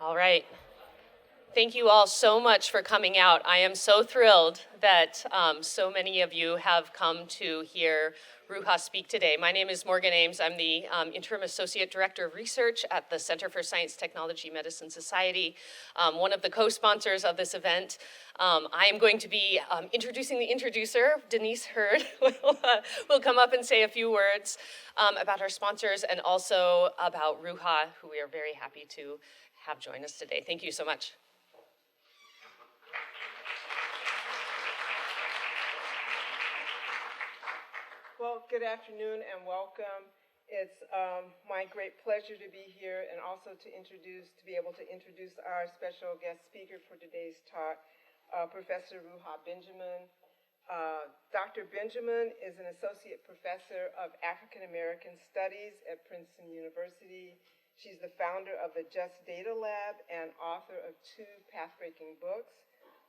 All right. Thank you all so much for coming out. I am so thrilled that so many of you have come to hear Ruha speak today. My name is Morgan Ames. I'm the Interim Associate Director of Research at the Center for Science, Technology, Medicine Society, one of the co-sponsors of this event. I am going to be introducing the introducer. Denise Hurd will come up and say a few words about our sponsors and also about Ruha, who we are very happy to have join us today. Thank you so much. Well, good afternoon and welcome. It's my great pleasure to be here and also to be able to introduce our special guest speaker for today's talk, Professor Ruha Benjamin. Dr. Benjamin is an associate professor of African American Studies at Princeton University. She's the founder of the Just Data Lab and author of 2 path-breaking books.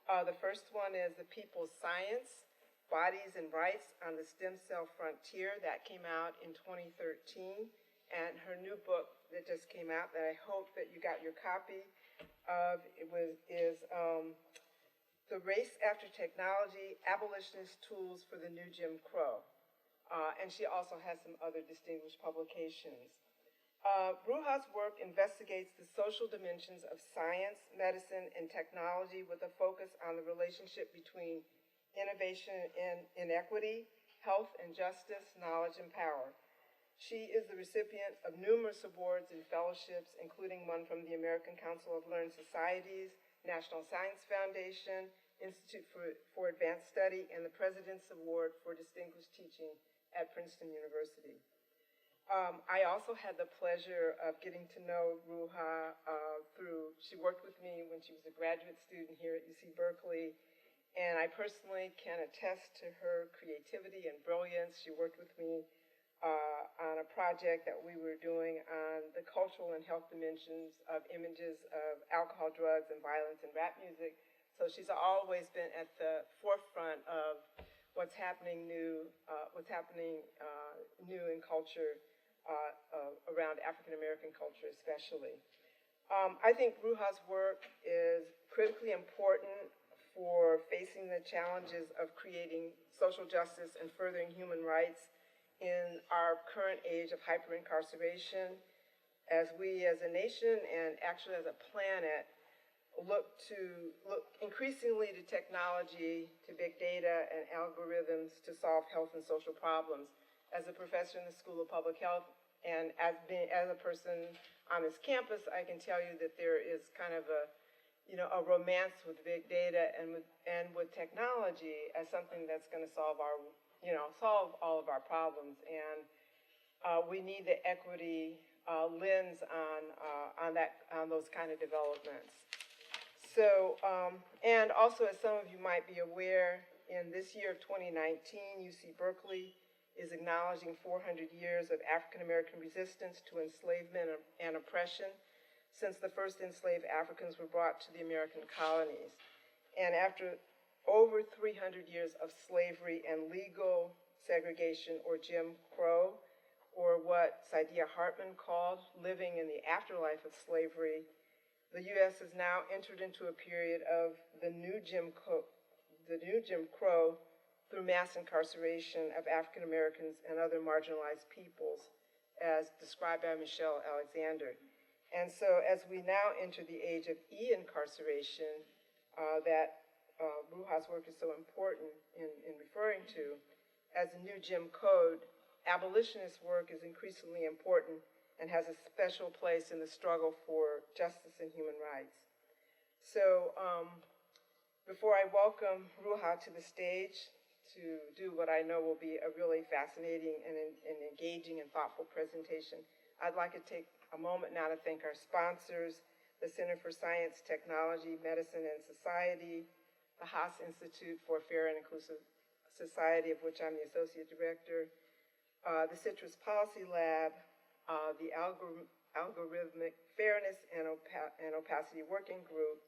The first one is The People's Science, Bodies and Rights on the Stem Cell Frontier. That came out in 2013. And her new book that just came out that I hope that you got your copy of is The Race After Technology, Abolitionist Tools for the New Jim Crow. And she also has some other distinguished publications. Ruha's work investigates the social dimensions of science, medicine, and technology with a focus on the relationship between innovation and inequity, health and justice, knowledge and power. She is the recipient of numerous awards and fellowships, including one from the American Council of Learned Societies, National Science Foundation, Institute for Advanced Study, and the President's Award for Distinguished Teaching at Princeton University. I also had the pleasure of getting to know Ruha she worked with me when she was a graduate student here at UC Berkeley. And I personally can attest to her creativity and brilliance. She worked with me on a project that we were doing on the cultural and health dimensions of images of alcohol, drugs, and violence in rap music. So she's always been at the forefront of what's happening new in culture around African American culture, especially. I think Ruha's work is critically important for facing the challenges of creating social justice and furthering human rights in our current age of hyper-incarceration, as we as a nation and actually as a planet look increasingly to technology, to big data and algorithms to solve health and social problems. As a professor in the School of Public Health and as a person on this campus, I can tell you that there is kind of a romance with big data and with technology as something that's going to solve all of our problems. And we need the equity lens on those kind of developments. So, and also, as some of you might be aware, in this year of 2019, UC Berkeley is acknowledging 400 years of African American resistance to enslavement and oppression, since the first enslaved Africans were brought to the American colonies. And after over 300 years of slavery and legal segregation, or Jim Crow, or what Saidiya Hartman called living in the afterlife of slavery, the U.S. has now entered into a period of the new Jim Crow through mass incarceration of African Americans and other marginalized peoples, as described by Michelle Alexander. And so as we now enter the age of e-incarceration that Ruha's work is so important in referring to, as the new Jim Code, abolitionist work is increasingly important and has a special place in the struggle for justice and human rights. So before I welcome Ruha to the stage to do what I know will be a really fascinating and engaging and thoughtful presentation, I'd like to take a moment now to thank our sponsors, the Center for Science, Technology, Medicine, and Society, the Haas Institute for a Fair and Inclusive Society, of which I'm the Associate Director, the Citrus Policy Lab, the Algorithmic Fairness and Opacity Working Group,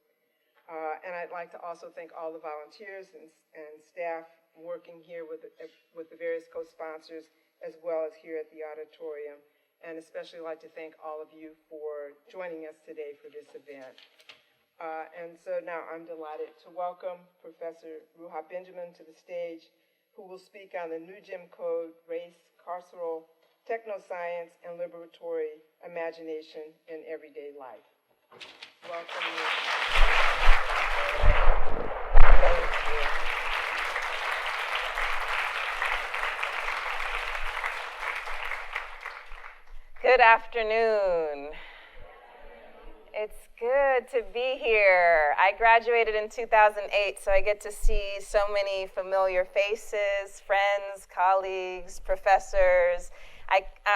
and I'd like to also thank all the volunteers and staff working here with the various co-sponsors, as well as here at the auditorium. and especially like to thank all of you for joining us today for this event. And so now I'm delighted to welcome Professor Ruha Benjamin to the stage, who will speak on the new Jim Code, Race, Carceral Technoscience, and Liberatory Imagination in Everyday Life. Welcome. Thank you. Good afternoon. It's good to be here. I graduated in 2008, so I get to see so many familiar faces, friends, colleagues, professors.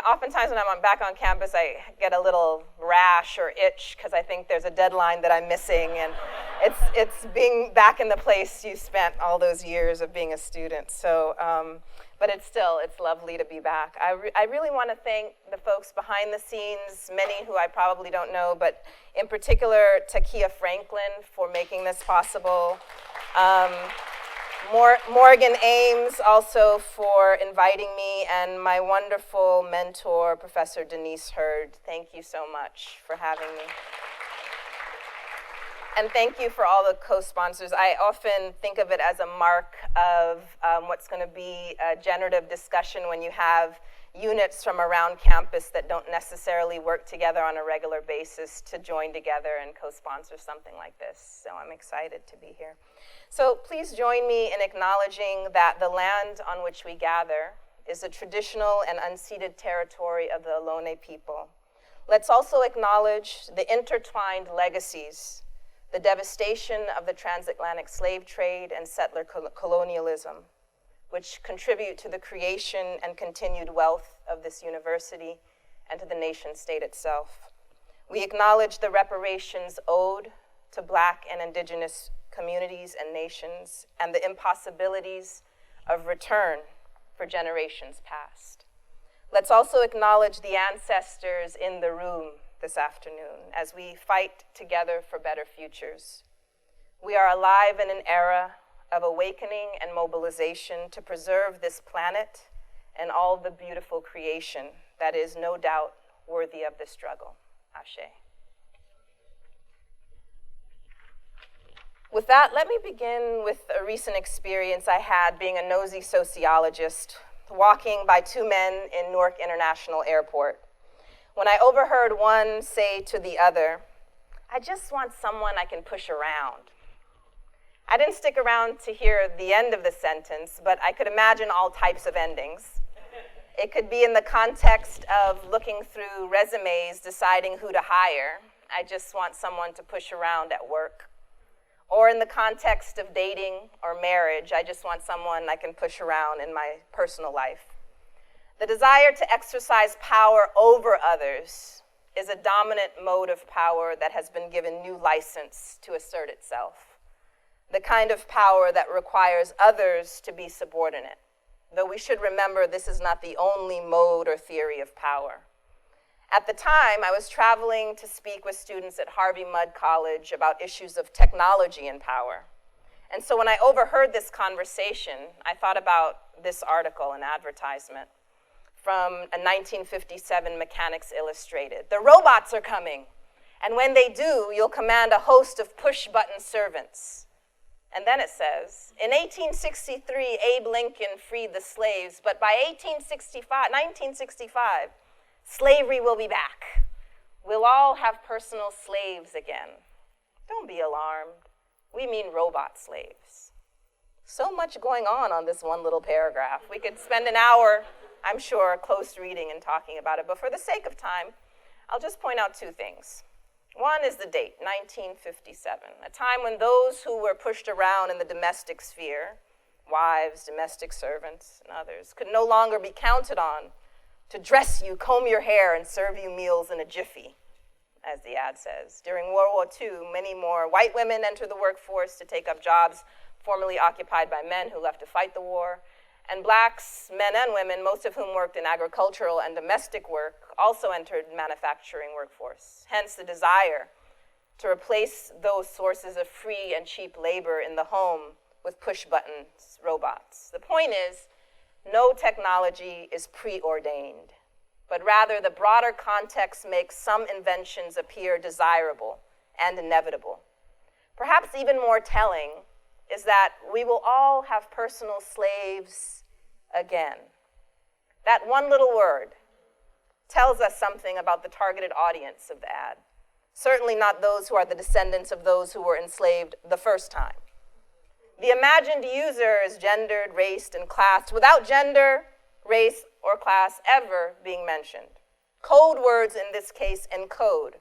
Oftentimes when I'm back on campus, I get a little rash or itch because I think there's a deadline that I'm missing, and it's being back in the place you spent all those years of being a student. So, but it's lovely to be back. I really want to thank the folks behind the scenes, many who I probably don't know, but in particular, Takia Franklin for making this possible. Morgan Ames also for inviting me, and my wonderful mentor, Professor Denise Hurd. Thank you so much for having me. And thank you for all the co-sponsors. I often think of it as a mark of what's going to be a generative discussion when you have units from around campus that don't necessarily work together on a regular basis to join together and co-sponsor something like this. So I'm excited to be here. So please join me in acknowledging that the land on which we gather is a traditional and unceded territory of the Ohlone people. Let's also acknowledge the intertwined legacies, the devastation of the transatlantic slave trade and settler colonialism, which contribute to the creation and continued wealth of this university and to the nation state itself. We acknowledge the reparations owed to Black and Indigenous communities and nations, and the impossibilities of return for generations past. Let's also acknowledge the ancestors in the room this afternoon as we fight together for better futures. We are alive in an era of awakening and mobilization to preserve this planet and all the beautiful creation that is no doubt worthy of the struggle. Ashe. With that, let me begin with a recent experience I had being a nosy sociologist, walking by two men in Newark International Airport, when I overheard one say to the other, "I just want someone I can push around." I didn't stick around to hear the end of the sentence, but I could imagine all types of endings. It could be in the context of looking through resumes, deciding who to hire. I just want someone to push around at work. Or in the context of dating or marriage, I just want someone I can push around in my personal life. The desire to exercise power over others is a dominant mode of power that has been given new license to assert itself. The kind of power that requires others to be subordinate, though we should remember this is not the only mode or theory of power. At the time, I was traveling to speak with students at Harvey Mudd College about issues of technology and power. And so when I overheard this conversation, I thought about this article, an advertisement from a 1957 Mechanics Illustrated. "The robots are coming, and when they do, you'll command a host of push-button servants." And then it says, "In 1863, Abe Lincoln freed the slaves, but by 1965, slavery will be back. We'll all have personal slaves again. Don't be alarmed. We mean robot slaves." So much going on this one little paragraph. We could spend an hour, I'm sure, close reading and talking about it, but for the sake of time, I'll just point out two things. One is the date, 1957, a time when those who were pushed around in the domestic sphere, wives, domestic servants, and others, could no longer be counted on to dress you, comb your hair, and serve you meals in a jiffy, as the ad says. During World War II, many more white women entered the workforce to take up jobs formerly occupied by men who left to fight the war. And Blacks, men and women, most of whom worked in agricultural and domestic work, also entered manufacturing workforce. Hence the desire to replace those sources of free and cheap labor in the home with push-button robots. The point is, no technology is preordained. but rather the broader context makes some inventions appear desirable and inevitable. Perhaps even more telling is that we will all have personal slaves again. That one little word tells us something about the targeted audience of the ad. Certainly not those who are the descendants of those who were enslaved the first time. The imagined user is gendered, raced, and classed without gender, race, or class ever being mentioned. Code words in this case encode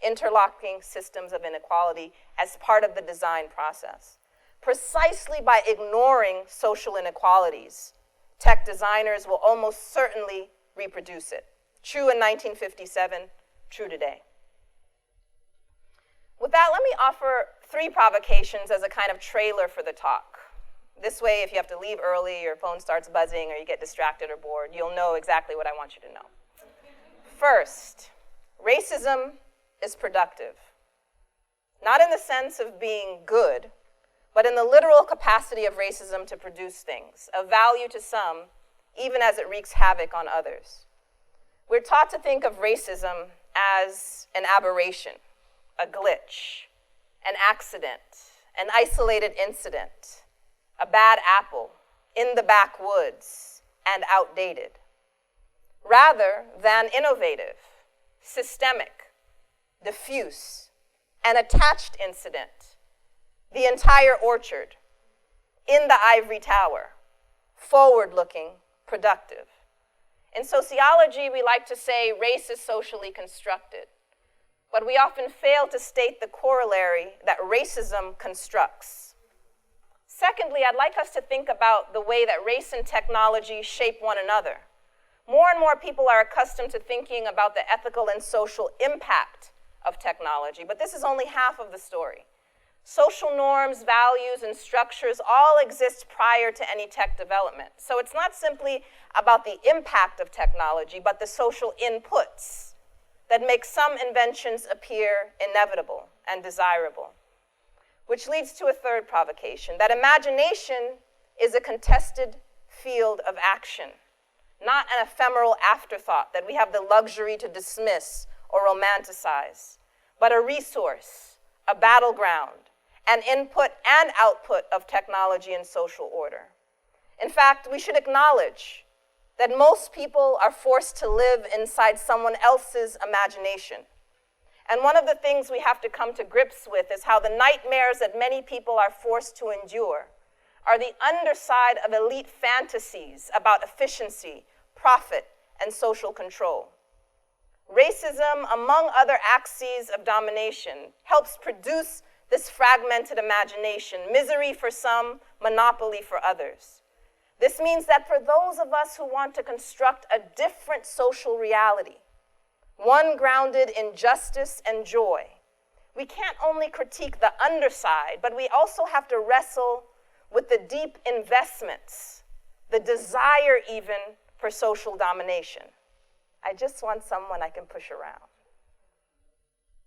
interlocking systems of inequality as part of the design process. Precisely by ignoring social inequalities, tech designers will almost certainly reproduce it. True in 1957, true today. With that, let me offer 3 provocations as a kind of trailer for the talk. This way, if you have to leave early, your phone starts buzzing, or you get distracted or bored, you'll know exactly what I want you to know. First, racism is productive. Not in the sense of being good, but in the literal capacity of racism to produce things, of value to some, even as it wreaks havoc on others. We're taught to think of racism as an aberration, a glitch, an accident, an isolated incident, a bad apple, in the backwoods, and outdated, rather than innovative, systemic, diffuse, an attached incident, the entire orchard, in the ivory tower, forward-looking, productive. In sociology, we like to say race is socially constructed, but we often fail to state the corollary that racism constructs. Secondly, I'd like us to think about the way that race and technology shape one another. More and more people are accustomed to thinking about the ethical and social impact of technology, but this is only half of the story. Social norms, values, and structures all exist prior to any tech development. So it's not simply about the impact of technology, but the social inputs that make some inventions appear inevitable and desirable. Which leads to a third provocation, that imagination is a contested field of action, not an ephemeral afterthought that we have the luxury to dismiss or romanticize, but a resource, a battleground, an input and output of technology and social order. In fact, we should acknowledge that most people are forced to live inside someone else's imagination. And one of the things we have to come to grips with is how the nightmares that many people are forced to endure are the underside of elite fantasies about efficiency, profit, and social control. Racism, among other axes of domination, helps produce this fragmented imagination, misery for some, monopoly for others. This means that for those of us who want to construct a different social reality, one grounded in justice and joy, we can't only critique the underside, but we also have to wrestle with the deep investments, the desire even for social domination. I just want someone I can push around.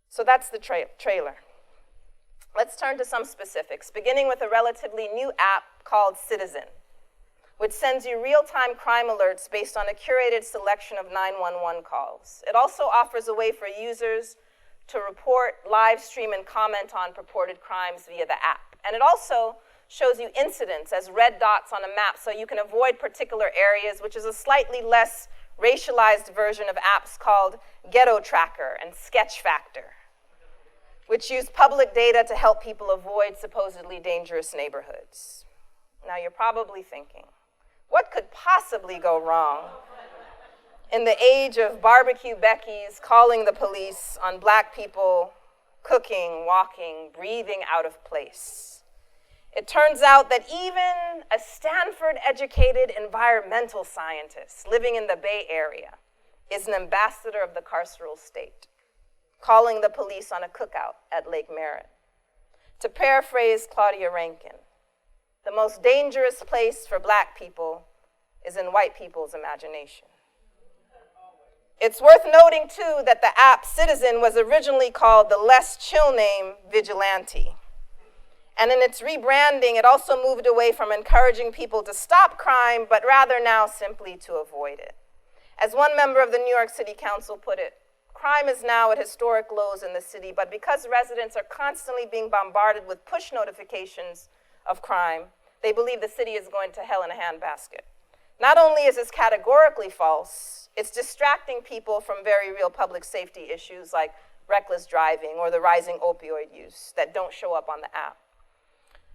So that's the trailer. Let's turn to some specifics, beginning with a relatively new app called Citizen, which sends you real-time crime alerts based on a curated selection of 911 calls. It also offers a way for users to report, live stream, and comment on purported crimes via the app. And it also shows you incidents as red dots on a map so you can avoid particular areas, which is a slightly less racialized version of apps called Ghetto Tracker and Sketch Factor, which use public data to help people avoid supposedly dangerous neighborhoods. Now you're probably thinking, what could possibly go wrong in the age of barbecue Becky's calling the police on Black people cooking, walking, breathing out of place? It turns out that even a Stanford-educated environmental scientist living in the Bay Area is an ambassador of the carceral state, calling the police on a cookout at Lake Merritt. To paraphrase Claudia Rankine, the most dangerous place for Black people is in white people's imagination. It's worth noting, too, that the app Citizen was originally called the less chill name Vigilante. And in its rebranding, it also moved away from encouraging people to stop crime, but rather now simply to avoid it. As one member of the New York City Council put it, crime is now at historic lows in the city, but because residents are constantly being bombarded with push notifications of crime, they believe the city is going to hell in a handbasket. Not only is this categorically false, it's distracting people from very real public safety issues like reckless driving or the rising opioid use that don't show up on the app.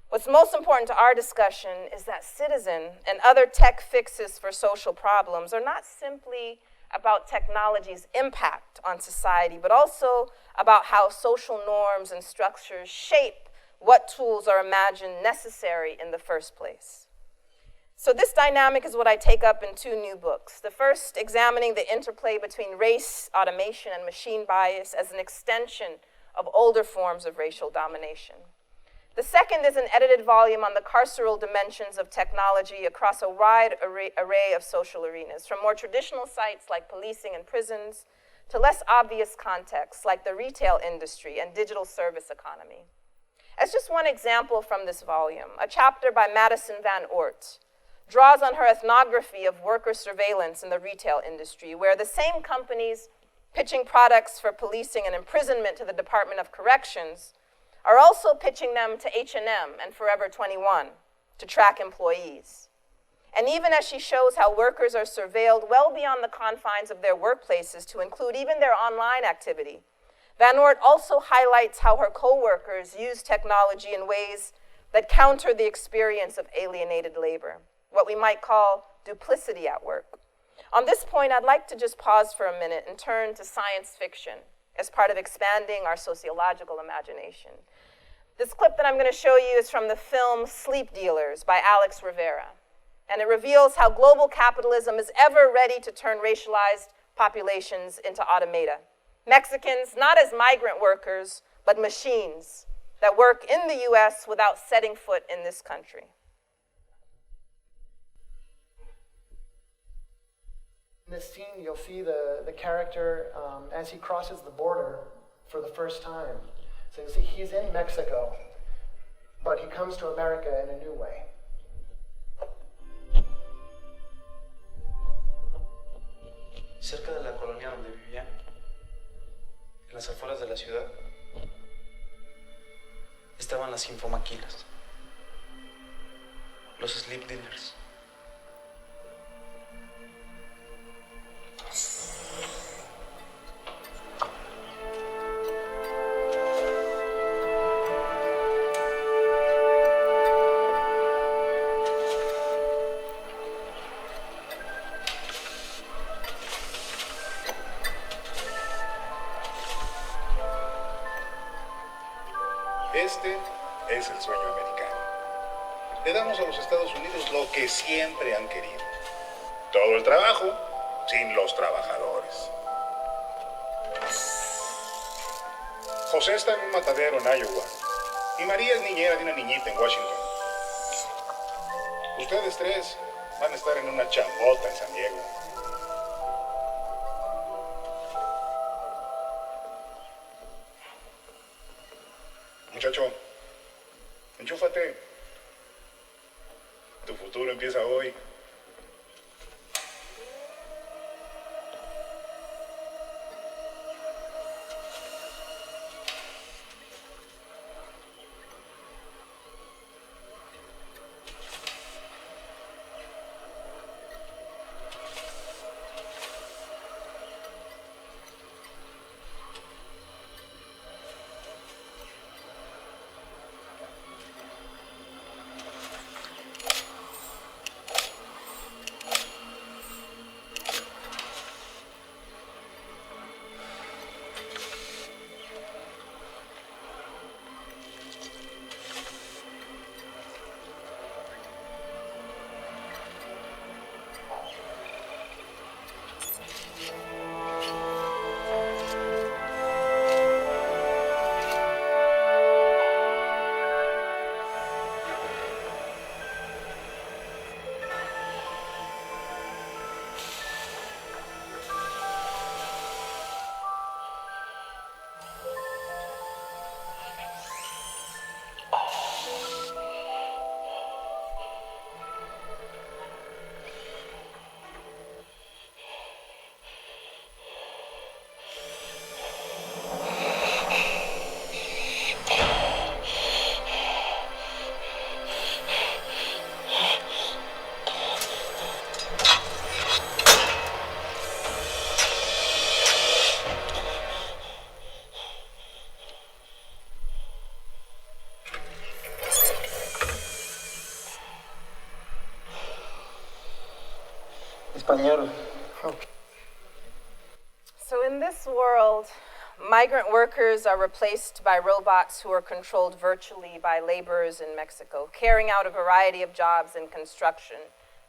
What's most important to our discussion is that Citizen and other tech fixes for social problems are not simply about technology's impact on society, but also about how social norms and structures shape what tools are imagined necessary in the first place. So this dynamic is what I take up in two new books. The first, examining the interplay between race, automation, and machine bias as an extension of older forms of racial domination. The second is an edited volume on the carceral dimensions of technology across a wide array of social arenas, from more traditional sites like policing and prisons to less obvious contexts like the retail industry and digital service economy. As just one example from this volume, a chapter by Madison Van Oort draws on her ethnography of worker surveillance in the retail industry, where the same companies pitching products for policing and imprisonment to the Department of Corrections are also pitching them to H&M and Forever 21 to track employees. And even as she shows how workers are surveilled well beyond the confines of their workplaces to include even their online activity, Van Oort also highlights how her co-workers use technology in ways that counter the experience of alienated labor, what we might call duplicity at work. On this point, I'd like to just pause for a minute and turn to science fiction as part of expanding our sociological imagination. This clip that I'm going to show you is from the film Sleep Dealers by Alex Rivera, and it reveals how global capitalism is ever ready to turn racialized populations into automata. Mexicans, not as migrant workers, but machines that work in the US without setting foot in this country. In this scene, you'll see the character as he crosses the border for the first time. So you see he's in Mexico, but he comes to America in a new way. Cerca de la colonia donde vivía, en las afueras de la ciudad, estaban las infomaquilas, los sleep dealers. Este es el sueño americano. Le damos a los Estados Unidos lo que siempre han querido. Todo el trabajo sin los trabajadores. José está en un matadero en Iowa y María es niñera de una niñita en Washington. Ustedes tres van a estar en una chambota en San Diego. Muchacho, enchúfate. Tu futuro empieza hoy. compañeros. So in this world, migrant workers are replaced by robots who are controlled virtually by laborers in Mexico, carrying out a variety of jobs in construction,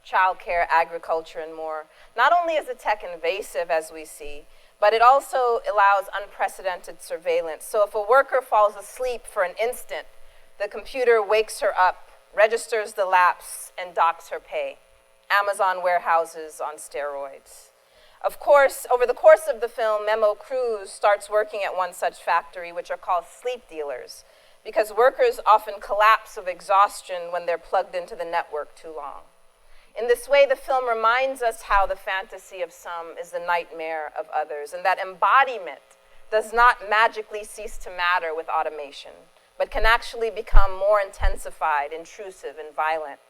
childcare, agriculture, and more. Not only is the tech invasive, as we see, but it also allows unprecedented surveillance. So if a worker falls asleep for an instant, the computer wakes her up, registers the lapse, and docks her pay. Amazon warehouses on steroids. Of course, over the course of the film, Memo Cruz starts working at one such factory, which are called sleep dealers, because workers often collapse of exhaustion when they're plugged into the network too long. In this way, the film reminds us how the fantasy of some is the nightmare of others, and that embodiment does not magically cease to matter with automation, but can actually become more intensified, intrusive, and violent.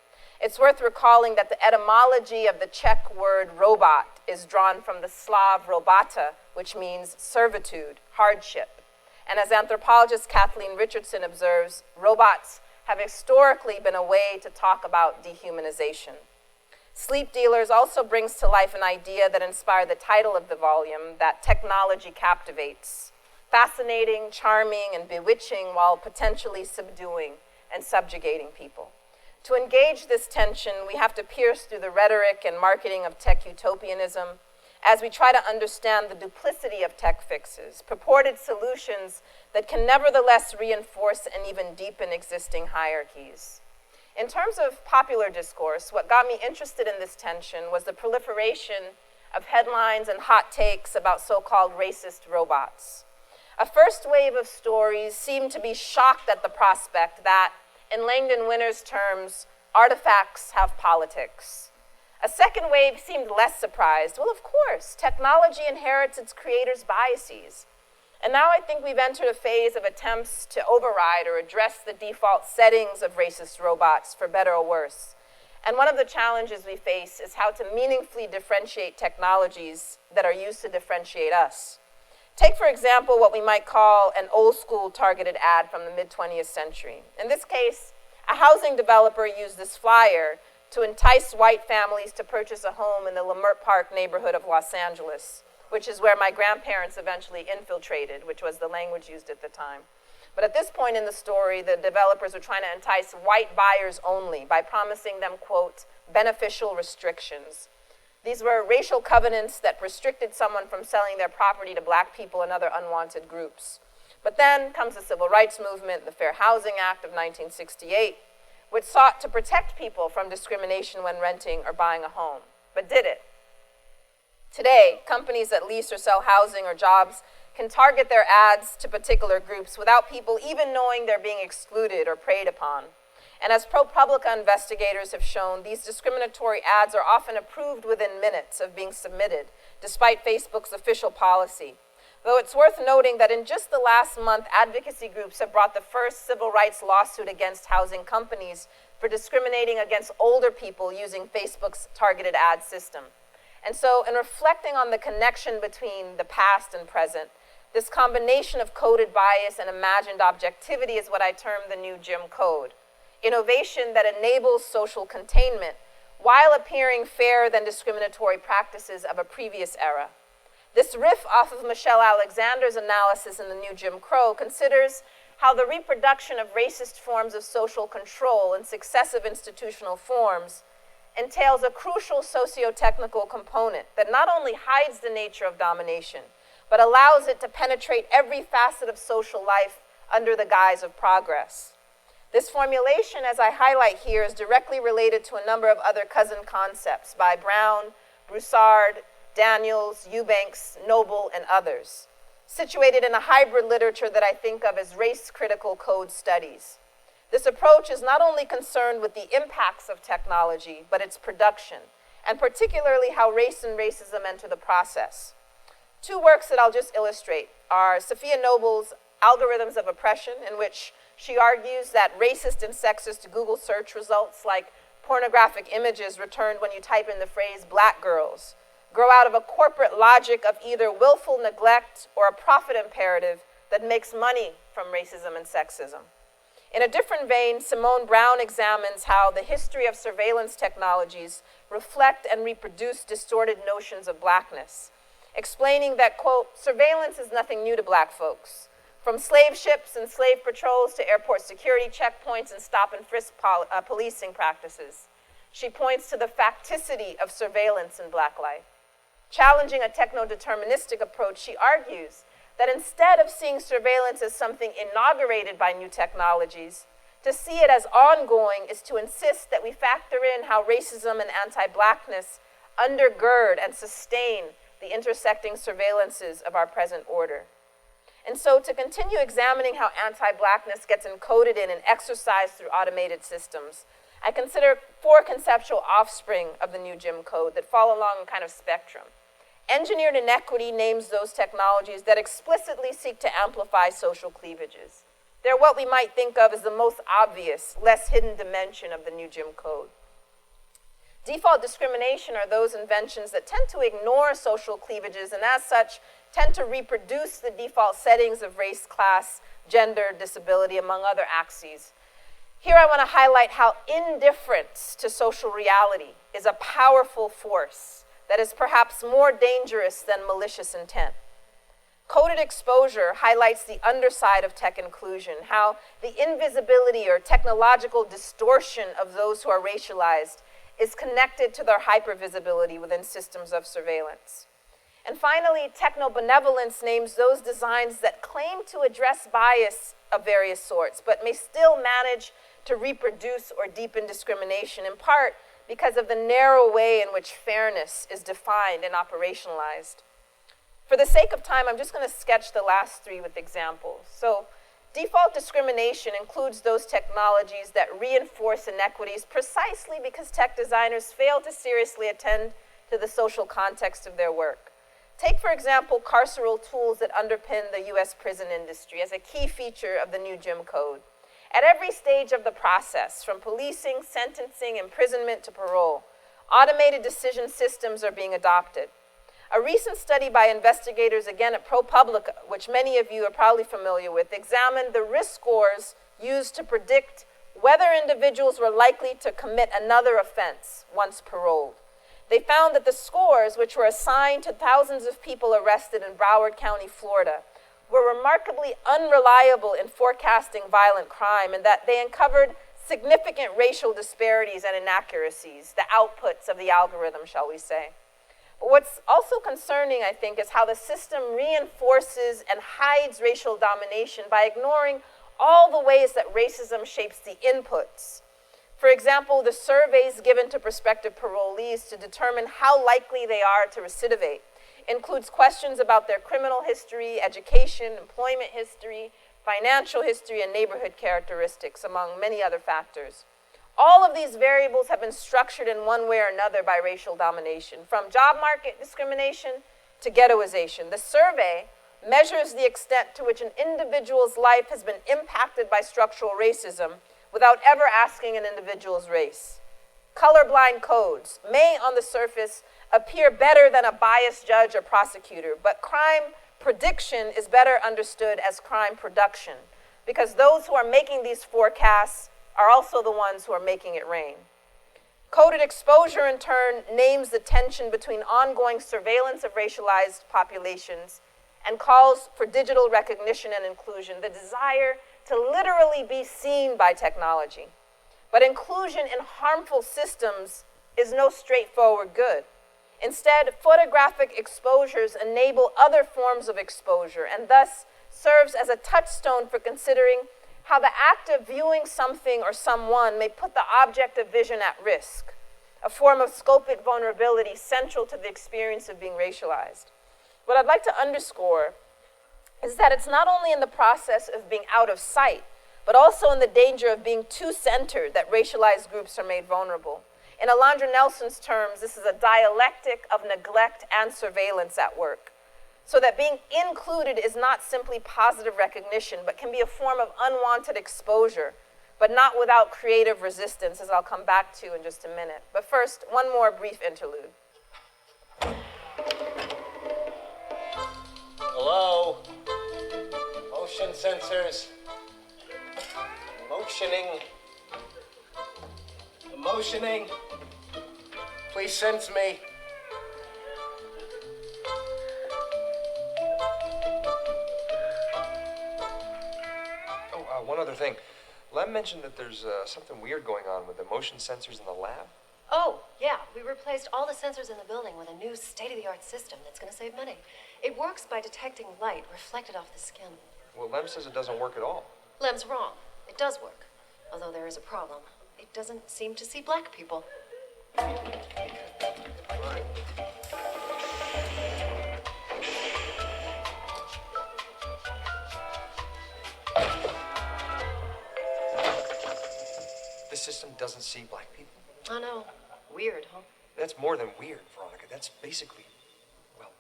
It's worth recalling that the etymology of the Czech word robot is drawn from the Slav robota, which means servitude, hardship. And as anthropologist Kathleen Richardson observes, robots have historically been a way to talk about dehumanization. Sleep Dealers also brings to life an idea that inspired the title of the volume, that technology captivates. Fascinating, charming, and bewitching while potentially subduing and subjugating people. To engage this tension, we have to pierce through the rhetoric and marketing of tech utopianism as we try to understand the duplicity of tech fixes, purported solutions that can nevertheless reinforce and even deepen existing hierarchies. In terms of popular discourse, what got me interested in this tension was the proliferation of headlines and hot takes about so-called racist robots. A first wave of stories seemed to be shocked at the prospect that, in Langdon Winner's terms, artifacts have politics. A second wave seemed less surprised. Well, of course, technology inherits its creators' biases. And now I think we've entered a phase of attempts to override or address the default settings of racist robots, for better or worse. And one of the challenges we face is how to meaningfully differentiate technologies that are used to differentiate us. Take, for example, what we might call an old-school targeted ad from the mid-20th century. In this case, a housing developer used this flyer to entice white families to purchase a home in the Leimert Park neighborhood of Los Angeles, which is where my grandparents eventually infiltrated, which was the language used at the time. But at this point in the story, the developers were trying to entice white buyers only by promising them, quote, beneficial restrictions. These were racial covenants that restricted someone from selling their property to black people and other unwanted groups. But then comes the Civil Rights Movement, the Fair Housing Act of 1968, which sought to protect people from discrimination when renting or buying a home. But did it? Today, companies that lease or sell housing or jobs can target their ads to particular groups without people even knowing they're being excluded or preyed upon. And as ProPublica investigators have shown, these discriminatory ads are often approved within minutes of being submitted, despite Facebook's official policy. Though it's worth noting that in just the last month, advocacy groups have brought the first civil rights lawsuit against housing companies for discriminating against older people using Facebook's targeted ad system. And so, in reflecting on the connection between the past and present, this combination of coded bias and imagined objectivity is what I term the new Jim Code. Innovation that enables social containment while appearing fairer than discriminatory practices of a previous era. This riff off of Michelle Alexander's analysis in the new Jim Crow considers how the reproduction of racist forms of social control in successive institutional forms entails a crucial socio-technical component that not only hides the nature of domination, but allows it to penetrate every facet of social life under the guise of progress. This formulation, as I highlight here, is directly related to a number of other cousin concepts by Brown, Broussard, Daniels, Eubanks, Noble, and others, situated in a hybrid literature that I think of as race-critical code studies. This approach is not only concerned with the impacts of technology, but its production, and particularly how race and racism enter the process. Two works that I'll just illustrate are Sophia Noble's Algorithms of Oppression, in which she argues that racist and sexist Google search results, like pornographic images returned when you type in the phrase black girls, grow out of a corporate logic of either willful neglect or a profit imperative that makes money from racism and sexism. In a different vein, Simone Brown examines how the history of surveillance technologies reflect and reproduce distorted notions of blackness, explaining that, quote, surveillance is nothing new to black folks. From slave ships and slave patrols to airport security checkpoints and stop and frisk policing practices. She points to the facticity of surveillance in black life. Challenging a techno-deterministic approach, she argues that instead of seeing surveillance as something inaugurated by new technologies, to see it as ongoing is to insist that we factor in how racism and anti-blackness undergird and sustain the intersecting surveillances of our present order. And so to continue examining how anti-blackness gets encoded in and exercised through automated systems, I consider 4 conceptual offspring of the new Jim Code that fall along a kind of spectrum. Engineered inequity names those technologies that explicitly seek to amplify social cleavages. They're what we might think of as the most obvious, less hidden dimension of the new Jim Code. Default discrimination are those inventions that tend to ignore social cleavages and as such tend to reproduce the default settings of race, class, gender, disability, among other axes. Here I want to highlight how indifference to social reality is a powerful force that is perhaps more dangerous than malicious intent. Coded exposure highlights the underside of tech inclusion, how the invisibility or technological distortion of those who are racialized is connected to their hypervisibility within systems of surveillance. And finally, techno-benevolence names those designs that claim to address bias of various sorts, but may still manage to reproduce or deepen discrimination, in part because of the narrow way in which fairness is defined and operationalized. For the sake of time, I'm just going to sketch the last 3 with examples. So, default discrimination includes those technologies that reinforce inequities precisely because tech designers fail to seriously attend to the social context of their work. Take, for example, carceral tools that underpin the US prison industry as a key feature of the new Jim Code. At every stage of the process, from policing, sentencing, imprisonment to parole, automated decision systems are being adopted. A recent study by investigators, again at ProPublica, which many of you are probably familiar with, examined the risk scores used to predict whether individuals were likely to commit another offense once paroled. They found that the scores, which were assigned to thousands of people arrested in Broward County, Florida, were remarkably unreliable in forecasting violent crime, and that they uncovered significant racial disparities and inaccuracies, the outputs of the algorithm, shall we say. But what's also concerning, I think, is how the system reinforces and hides racial domination by ignoring all the ways that racism shapes the inputs. For example, the surveys given to prospective parolees to determine how likely they are to recidivate includes questions about their criminal history, education, employment history, financial history, and neighborhood characteristics, among many other factors. All of these variables have been structured in one way or another by racial domination, from job market discrimination to ghettoization. The survey measures the extent to which an individual's life has been impacted by structural racism without ever asking an individual's race. Colorblind codes may, on the surface, appear better than a biased judge or prosecutor, but crime prediction is better understood as crime production, because those who are making these forecasts are also the ones who are making it rain. Coded exposure, in turn, names the tension between ongoing surveillance of racialized populations and calls for digital recognition and inclusion, the desire to literally be seen by technology. But inclusion in harmful systems is no straightforward good. Instead, photographic exposures enable other forms of exposure and thus serves as a touchstone for considering how the act of viewing something or someone may put the object of vision at risk, a form of scopic vulnerability central to the experience of being racialized. What I'd like to underscore is that it's not only in the process of being out of sight, but also in the danger of being too centered that racialized groups are made vulnerable. In Alondra Nelson's terms, this is a dialectic of neglect and surveillance at work. So that being included is not simply positive recognition, but can be a form of unwanted exposure, but not without creative resistance, as I'll come back to in just a minute. But first, one more brief interlude. Hello? Motion sensors. Motion Emotioning. Emotioning. Please sense me. Oh, one other thing. Lem mentioned that there's something weird going on with the motion sensors in the lab. Oh, yeah. We replaced all the sensors in the building with a new state-of-the-art system that's going to save money. It works by detecting light reflected off the skin. Well, Lem says it doesn't work at all. Lem's wrong. It does work. Although there is a problem. It doesn't seem to see black people. This system doesn't see black people? I know. Weird, huh? That's more than weird, Veronica. That's basically, well,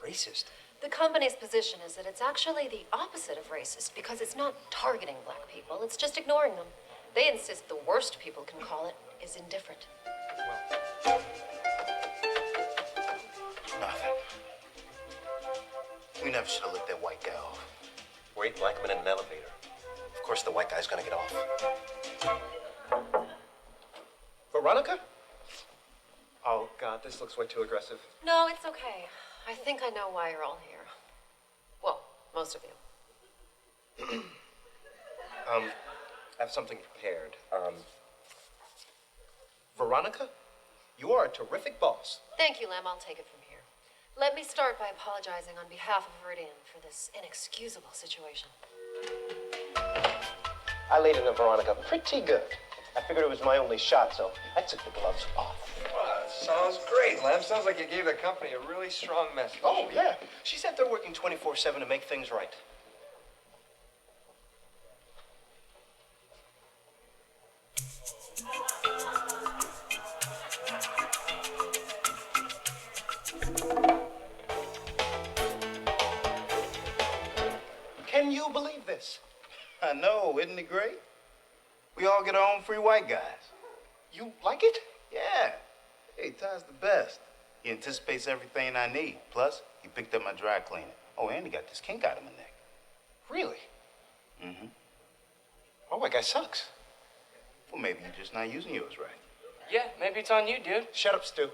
racist. The company's position is that it's actually the opposite of racist because it's not targeting black people, it's just ignoring them. They insist the worst people can call it is indifferent. Nothing. We never should have let that white guy off. Wait like him in an elevator. Of course the white guy's gonna get off. Veronica? Oh, God, this looks way too aggressive. No, it's okay. I think I know why you're all here. Well, most of you. I have something prepared. Veronica, you are a terrific boss. Thank you, Lem. I'll take it from here. Let me start by apologizing on behalf of Viridian for this inexcusable situation. I laid into Veronica pretty good. I figured it was my only shot, so I took the gloves off. Well, sounds great, Lem. Sounds like you gave the company a really strong message. Oh, yeah. She said they're working 24/7 to make things right. Can you believe this? I know, isn't it great? We all get our own free white guys. You like it? Yeah. Hey, Todd's the best. He anticipates everything I need. Plus, he picked up my dry cleaning. Oh, and he got this kink out of my neck. Really? Mm-hmm. My white guy sucks. Well, maybe you're just not using yours right. Yeah, maybe it's on you, dude. Shut up, Stu.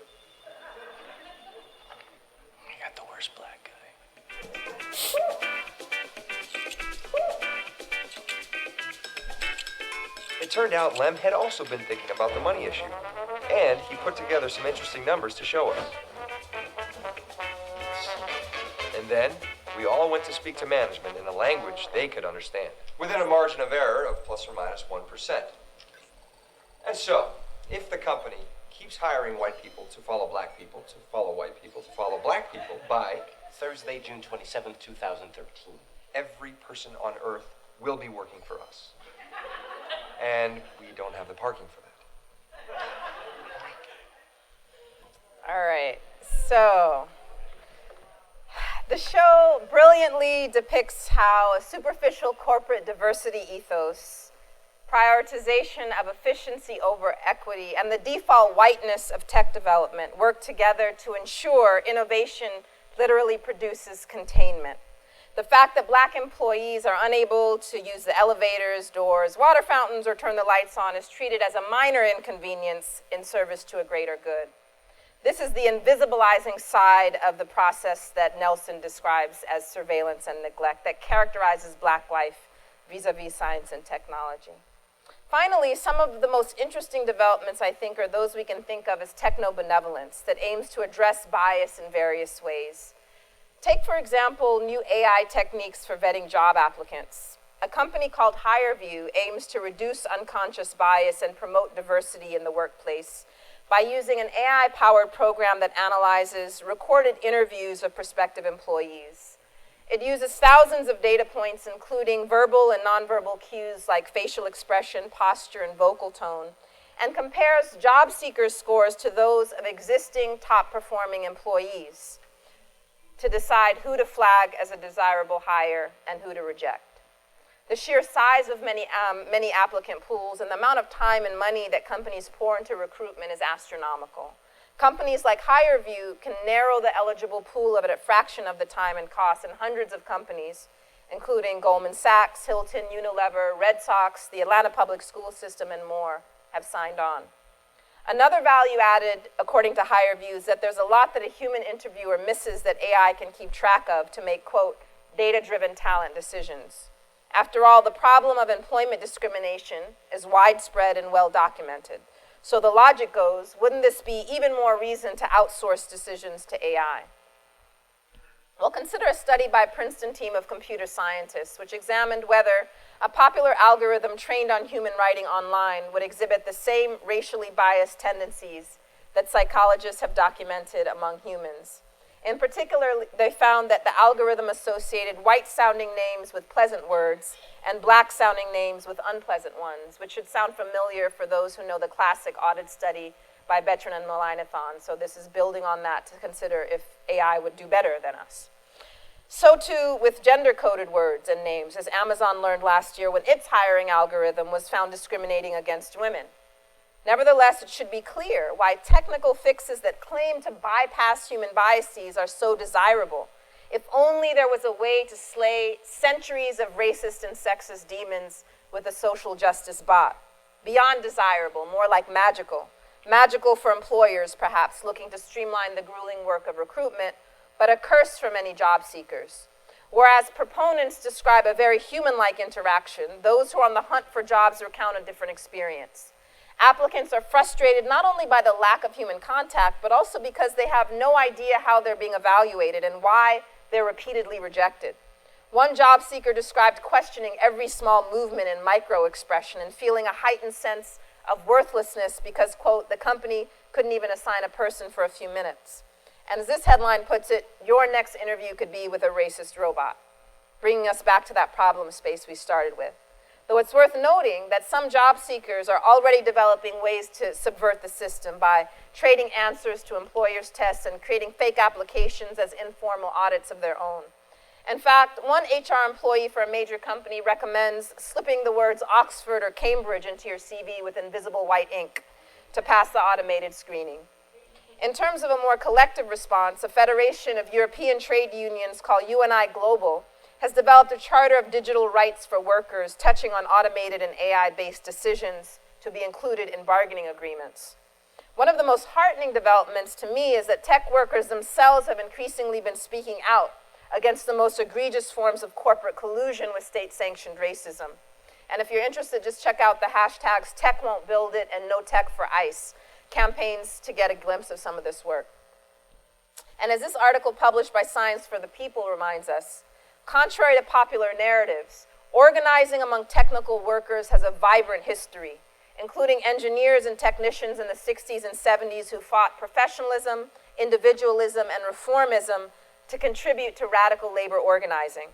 I got the worst black guy. It turned out Lem had also been thinking about the money issue, and he put together some interesting numbers to show us. And then, we all went to speak to management in a language they could understand, within a margin of error of plus or minus 1%. And so, if the company keeps hiring white people to follow black people, to follow white people, to follow black people, by Thursday, June 27th, 2013. every person on Earth will be working for us. And we don't have the parking for that. All right, so the show brilliantly depicts how a superficial corporate diversity ethos, prioritization of efficiency over equity, and the default whiteness of tech development work together to ensure innovation literally produces containment. The fact that black employees are unable to use the elevators, doors, water fountains, or turn the lights on is treated as a minor inconvenience in service to a greater good. This is the invisibilizing side of the process that Nelson describes as surveillance and neglect that characterizes black life vis-a-vis science and technology. Finally, some of the most interesting developments, I think, are those we can think of as techno-benevolence that aims to address bias in various ways. Take, for example, new AI techniques for vetting job applicants. A company called HireView aims to reduce unconscious bias and promote diversity in the workplace by using an AI-powered program that analyzes recorded interviews of prospective employees. It uses thousands of data points, including verbal and nonverbal cues like facial expression, posture, and vocal tone, and compares job seekers' scores to those of existing top-performing employees to decide who to flag as a desirable hire and who to reject. The sheer size of many applicant pools and the amount of time and money that companies pour into recruitment is astronomical. Companies like HireView can narrow the eligible pool of it at a fraction of the time and cost, and hundreds of companies, including Goldman Sachs, Hilton, Unilever, Red Sox, the Atlanta Public School System, and more, have signed on. Another value added, according to Higher View, is that there's a lot that a human interviewer misses that AI can keep track of to make, quote, data-driven talent decisions. After all, the problem of employment discrimination is widespread and well documented. So the logic goes, wouldn't this be even more reason to outsource decisions to AI? Well, consider a study by a Princeton team of computer scientists which examined whether a popular algorithm trained on human writing online would exhibit the same racially biased tendencies that psychologists have documented among humans. In particular, they found that the algorithm associated white-sounding names with pleasant words and black-sounding names with unpleasant ones, which should sound familiar for those who know the classic audit study by Betron and Mullainathan. So this is building on that to consider if AI would do better than us. So too with gender-coded words and names, as Amazon learned last year when its hiring algorithm was found discriminating against women. Nevertheless, it should be clear why technical fixes that claim to bypass human biases are so desirable. If only there was a way to slay centuries of racist and sexist demons with a social justice bot. Beyond desirable, more like magical. Magical for employers, perhaps, looking to streamline the grueling work of recruitment, but a curse for many job seekers. Whereas proponents describe a very human-like interaction, those who are on the hunt for jobs recount a different experience. Applicants are frustrated not only by the lack of human contact, but also because they have no idea how they're being evaluated and why they're repeatedly rejected. One job seeker described questioning every small movement and micro-expression and feeling a heightened sense of worthlessness because, quote, the company couldn't even assign a person for a few minutes. And as this headline puts it, your next interview could be with a racist robot, bringing us back to that problem space we started with. Though it's worth noting that some job seekers are already developing ways to subvert the system by trading answers to employers' tests and creating fake applications as informal audits of their own. In fact, one HR employee for a major company recommends slipping the words Oxford or Cambridge into your CV with invisible white ink to pass the automated screening. In terms of a more collective response, a federation of European trade unions called UNI Global has developed a charter of digital rights for workers touching on automated and AI-based decisions to be included in bargaining agreements. One of the most heartening developments to me is that tech workers themselves have increasingly been speaking out against the most egregious forms of corporate collusion with state-sanctioned racism. And if you're interested, just check out the hashtags Tech Won't Build It and No Tech for ICE campaigns to get a glimpse of some of this work. And as this article published by Science for the People reminds us, contrary to popular narratives, organizing among technical workers has a vibrant history, including engineers and technicians in the 60s and 70s who fought professionalism, individualism, and reformism to contribute to radical labor organizing.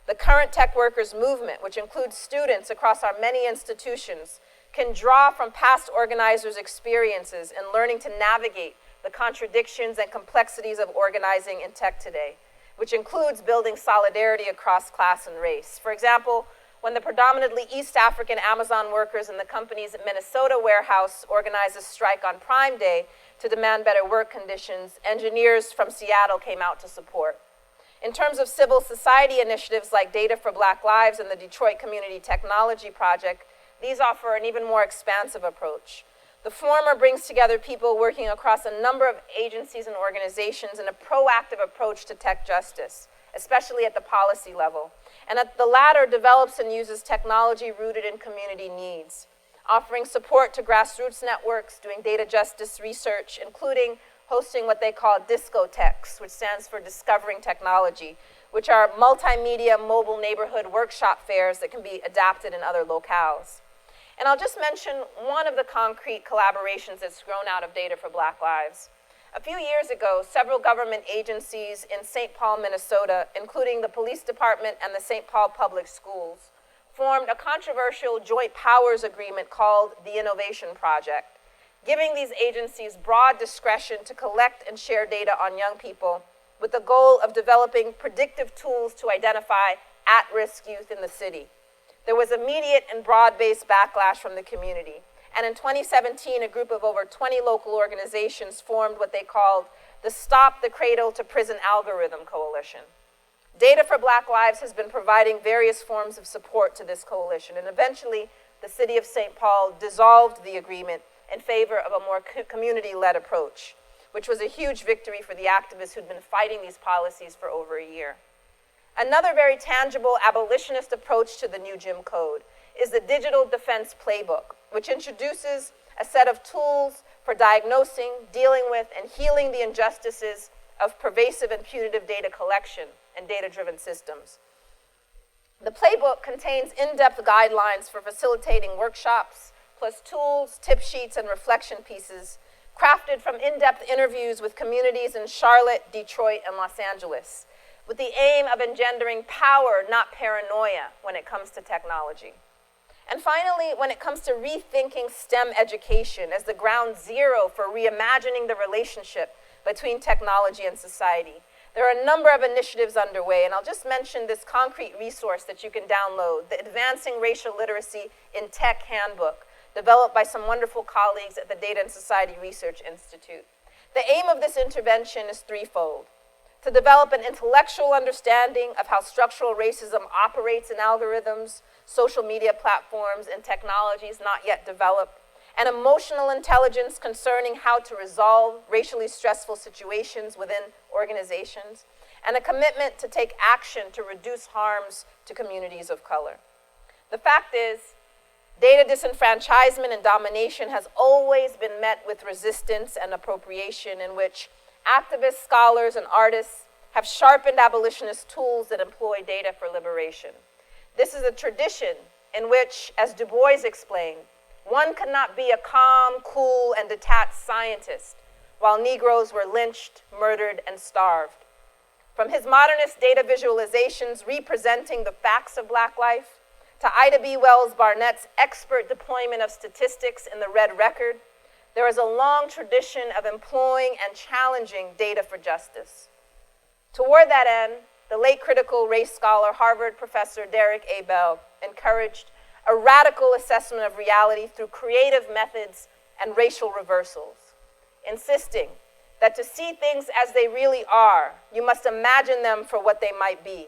The current tech workers movement, which includes students across our many institutions, can draw from past organizers' experiences in learning to navigate the contradictions and complexities of organizing in tech today, which includes building solidarity across class and race. For example, when the predominantly East African Amazon workers in the company's Minnesota warehouse organized a strike on Prime Day to demand better work conditions, engineers from Seattle came out to support. In terms of civil society initiatives like Data for Black Lives and the Detroit Community Technology Project, these offer an even more expansive approach. The former brings together people working across a number of agencies and organizations in a proactive approach to tech justice, especially at the policy level. And the latter develops and uses technology rooted in community needs, offering support to grassroots networks, doing data justice research, including hosting what they call discotheques, which stands for Discovering Technology, which are multimedia mobile neighborhood workshop fairs that can be adapted in other locales. And I'll just mention one of the concrete collaborations that's grown out of Data for Black Lives. A few years ago, several government agencies in St. Paul, Minnesota, including the police department and the St. Paul Public Schools, formed a controversial joint powers agreement called the Innovation Project, giving these agencies broad discretion to collect and share data on young people with the goal of developing predictive tools to identify at-risk youth in the city. There was immediate and broad-based backlash from the community. And in 2017, a group of over 20 local organizations formed what they called the Stop the Cradle to Prison Algorithm Coalition. Data for Black Lives has been providing various forms of support to this coalition, and eventually the city of St. Paul dissolved the agreement in favor of a more community-led approach, which was a huge victory for the activists who'd been fighting these policies for over a year. Another very tangible abolitionist approach to the new Jim Code is the Digital Defense Playbook, which introduces a set of tools for diagnosing, dealing with, and healing the injustices of pervasive and punitive data collection and data-driven systems. The playbook contains in-depth guidelines for facilitating workshops, plus tools, tip sheets, and reflection pieces crafted from in-depth interviews with communities in Charlotte, Detroit, and Los Angeles, with the aim of engendering power, not paranoia, when it comes to technology. And finally, when it comes to rethinking STEM education as the ground zero for reimagining the relationship between technology and society, there are a number of initiatives underway, and I'll just mention this concrete resource that you can download, the Advancing Racial Literacy in Tech Handbook, developed by some wonderful colleagues at the Data and Society Research Institute. The aim of this intervention is threefold: to develop an intellectual understanding of how structural racism operates in algorithms, social media platforms, and technologies not yet developed, and emotional intelligence concerning how to resolve racially stressful situations within organizations, and a commitment to take action to reduce harms to communities of color. The fact is, data disenfranchisement and domination has always been met with resistance and appropriation, in which activists, scholars, and artists have sharpened abolitionist tools that employ data for liberation. This is a tradition in which, as Du Bois explained, one could not be a calm, cool, and detached scientist while Negroes were lynched, murdered, and starved. From his modernist data visualizations representing the facts of Black life, to Ida B. Wells Barnett's expert deployment of statistics in the Red Record, there is a long tradition of employing and challenging data for justice. Toward that end, the late critical race scholar, Harvard professor Derek A. Bell, encouraged a radical assessment of reality through creative methods and racial reversals, insisting that to see things as they really are, you must imagine them for what they might be,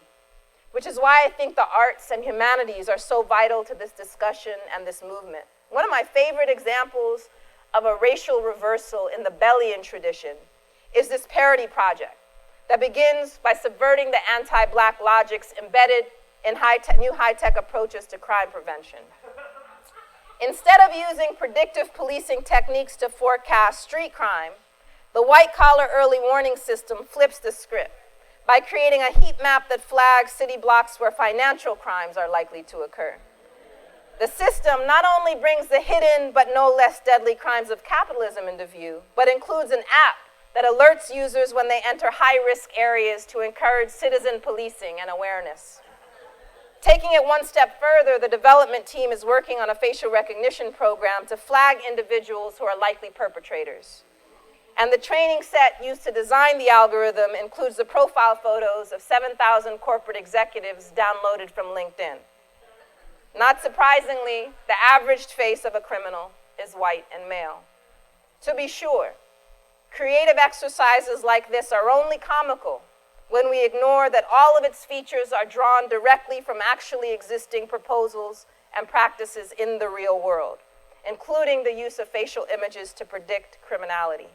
which is why I think the arts and humanities are so vital to this discussion and this movement. One of my favorite examples of a racial reversal in the Bellian tradition is this parody project that begins by subverting the anti-Black logics embedded in new high-tech approaches to crime prevention. Instead of using predictive policing techniques to forecast street crime, the white-collar early warning system flips the script by creating a heat map that flags city blocks where financial crimes are likely to occur. The system not only brings the hidden but no less deadly crimes of capitalism into view, but includes an app that alerts users when they enter high-risk areas to encourage citizen policing and awareness. Taking it one step further, the development team is working on a facial recognition program to flag individuals who are likely perpetrators. And the training set used to design the algorithm includes the profile photos of 7,000 corporate executives downloaded from LinkedIn. Not surprisingly, the averaged face of a criminal is white and male. To be sure, creative exercises like this are only comical when we ignore that all of its features are drawn directly from actually existing proposals and practices in the real world, including the use of facial images to predict criminality.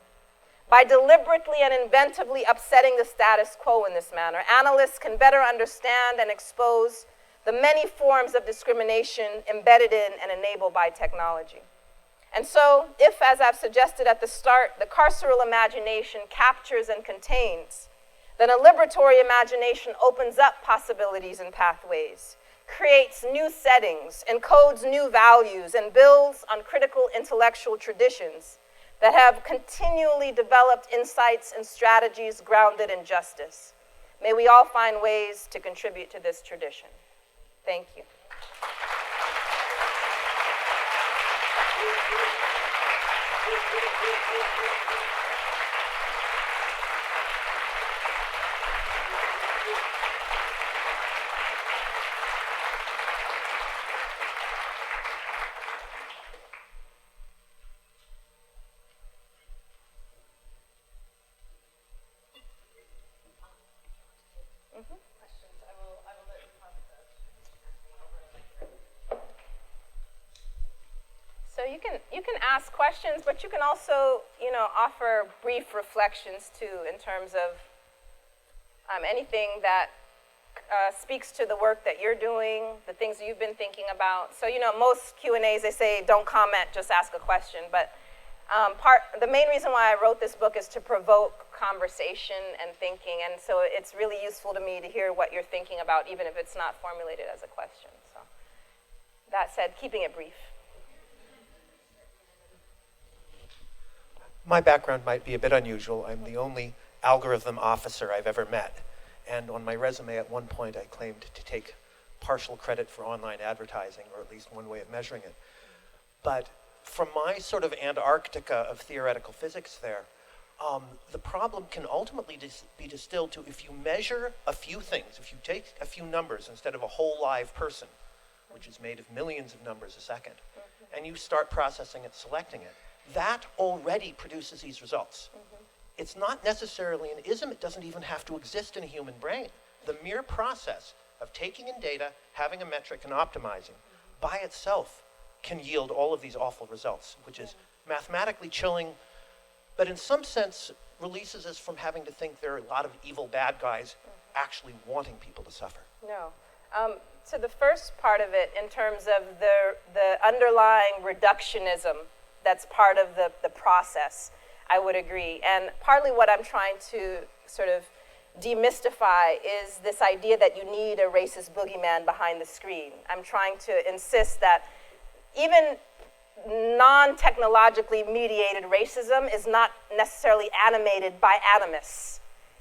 By deliberately and inventively upsetting the status quo in this manner, analysts can better understand and expose the many forms of discrimination embedded in and enabled by technology. And so, if, as I've suggested at the start, the carceral imagination captures and contains, then a liberatory imagination opens up possibilities and pathways, creates new settings, encodes new values, and builds on critical intellectual traditions that have continually developed insights and strategies grounded in justice. May we all find ways to contribute to this tradition. Thank you. you can ask questions, but you can also, offer brief reflections too in terms of anything that speaks to the work that you're doing, the things you've been thinking about. So, most Q&As, they say, don't comment, just ask a question. But the main reason why I wrote this book is to provoke conversation and thinking. And so it's really useful to me to hear what you're thinking about, even if it's not formulated as a question. So that said, keeping it brief. My background might be a bit unusual. I'm the only algorithm officer I've ever met. And on my resume at one point, I claimed to take partial credit for online advertising, or at least one way of measuring it. But from my sort of Antarctica of theoretical physics there, the problem can ultimately be distilled to, if you measure a few things, if you take a few numbers instead of a whole live person, which is made of millions of numbers a second, and you start processing it, selecting it, that already produces these results. It's not necessarily an ism. It doesn't even have to exist in a human brain. The mere process of taking in data, having a metric, and optimizing by itself can yield all of these awful results, which is mathematically chilling, but in some sense releases us from having to think there are a lot of evil bad guys actually wanting people to suffer. No. To the first part of it, in terms of the underlying reductionism that's part of the process, I would agree. And partly what I'm trying to sort of demystify is this idea that you need a racist boogeyman behind the screen. I'm trying to insist that even non-technologically mediated racism is not necessarily animated by animus.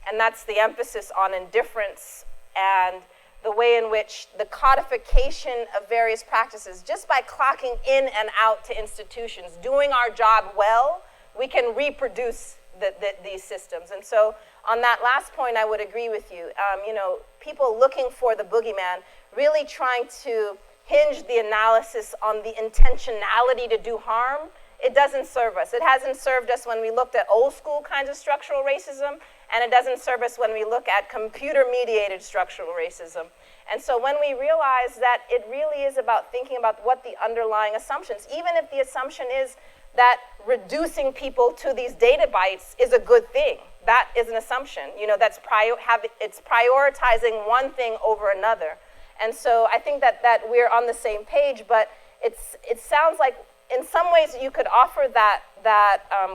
And that's the emphasis on indifference and the way in which the codification of various practices, just by clocking in and out to institutions, doing our job well, we can reproduce these systems. And so on that last point, I would agree with you. People looking for the boogeyman, really trying to hinge the analysis on the intentionality to do harm, it doesn't serve us. It hasn't served us when we looked at old school kinds of structural racism, and it doesn't serve us when we look at computer-mediated structural racism. And so when we realize that it really is about thinking about what the underlying assumptions, even if the assumption is that reducing people to these data bytes is a good thing. That is an assumption. It's prioritizing one thing over another. And so I think that we're on the same page, but it sounds like in some ways you could offer that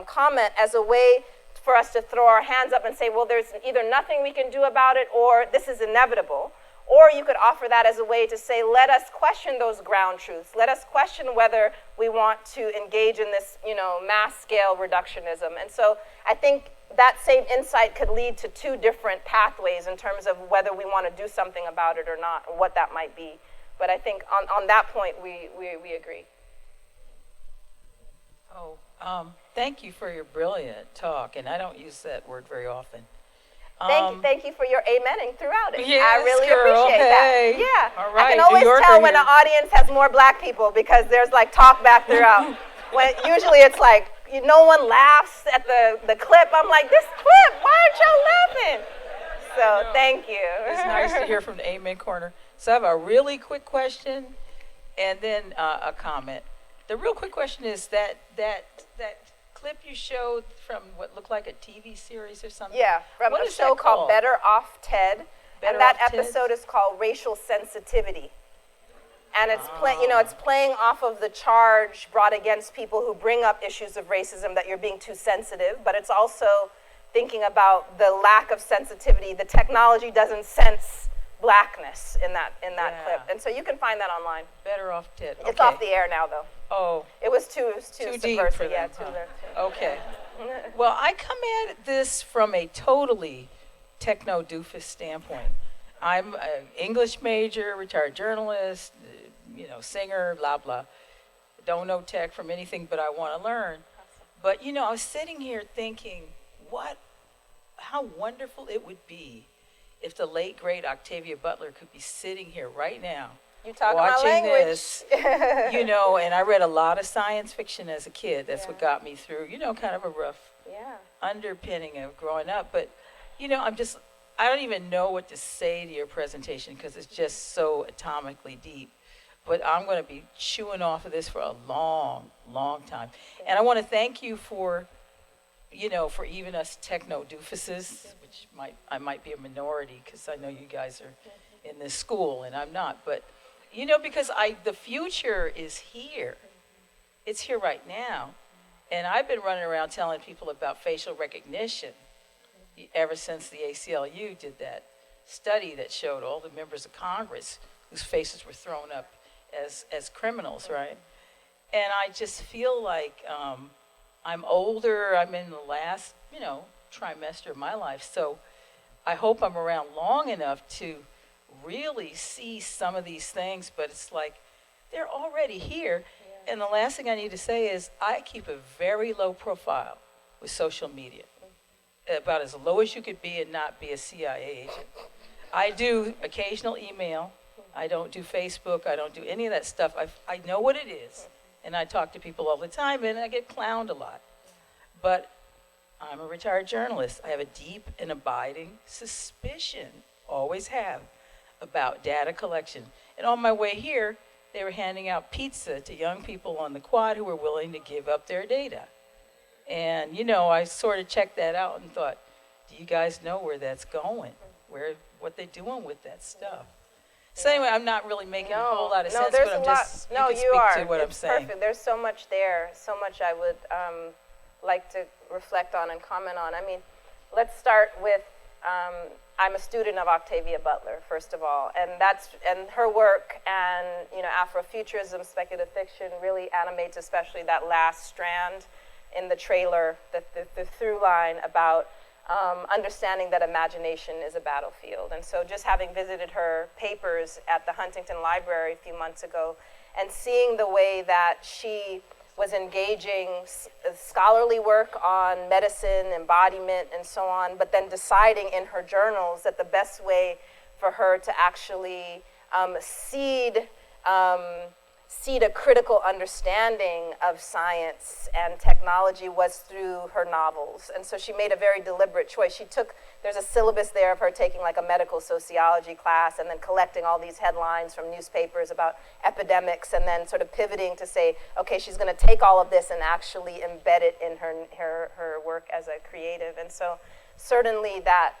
comment as a way for us to throw our hands up and say, well, there's either nothing we can do about it or this is inevitable. Or you could offer that as a way to say, let us question those ground truths. Let us question whether we want to engage in this, mass scale reductionism. And so I think that same insight could lead to two different pathways in terms of whether we want to do something about it or not, or what that might be. But I think on that point, we agree. Thank you for your brilliant talk, and I don't use that word very often. Thank you for your amening throughout it. Yes, I really girl, appreciate hey. that. Yeah. All right, I can always New Yorker tell when here. an audience has more black people because there's like talk back throughout. When usually it's like no one laughs at the clip. I'm like, this clip, why aren't y'all laughing? So thank you. It's nice to hear from the Amen Corner. So I have a really quick question and then a comment. The real quick question is that clip you showed from what looked like a TV series or something. Yeah, from what a is show that called Better Off Ted. Better And that Off Ted? episode is called Racial Sensitivity. And it's it's playing off of the charge brought against people who bring up issues of racism that you're being too sensitive, but it's also thinking about the lack of sensitivity. The technology doesn't sense blackness in that clip. And so you can find that online. Better Off Ted. Okay. It's off the air now though. Oh. It was too deep subversive. for them, too huh? there. Okay. Well, I come at this from a totally techno doofus standpoint. I'm an English major, retired journalist, singer, blah, blah. Don't know tech from anything, but I want to learn. But, I was sitting here thinking, how wonderful it would be if the late, great Octavia Butler could be sitting here right now, You talking watching my language. this, and I read a lot of science fiction as a kid. That's what got me through, kind of a rough underpinning of growing up. But, I don't even know what to say to your presentation because it's just so atomically deep. but I'm going to be chewing off of this for a long, long time. And I want to thank you for, for even us techno doofuses, which I might be a minority because I know you guys are in this school and I'm not, but because the future is here. It's here right now. And I've been running around telling people about facial recognition ever since the ACLU did that study that showed all the members of Congress whose faces were thrown up as criminals, right? And I just feel like I'm older. I'm in the last, trimester of my life. So I hope I'm around long enough to really see some of these things, but it's like they're already here. Yeah. And the last thing I need to say is I keep a very low profile with social media, about as low as you could be and not be a CIA agent. I do occasional email. I don't do Facebook. I don't do any of that stuff. I know what it is, and I talk to people all the time, and I get clowned a lot. But I'm a retired journalist. I have a deep and abiding suspicion, always have, about data collection. And on my way here, they were handing out pizza to young people on the quad who were willing to give up their data. And, I sort of checked that out and thought, do you guys know where that's going? What they're doing with that stuff? So anyway, I'm not really making a whole lot of sense, but I'm just, you can speak to what I'm saying. Perfect. There's so much there, so much I would like to reflect on and comment on. I mean, let's start with, I'm a student of Octavia Butler, first of all, and her work and Afrofuturism, speculative fiction really animates especially that last strand in the trailer, the through line about understanding that imagination is a battlefield. And so just having visited her papers at the Huntington Library a few months ago and seeing the way that she was engaging scholarly work on medicine, embodiment, and so on, but then deciding in her journals that the best way for her to actually seed a critical understanding of science and technology was through her novels. And so she made a very deliberate choice. There's a syllabus there of her taking like a medical sociology class and then collecting all these headlines from newspapers about epidemics and then sort of pivoting to say, okay, she's gonna take all of this and actually embed it in her work as a creative. And so certainly that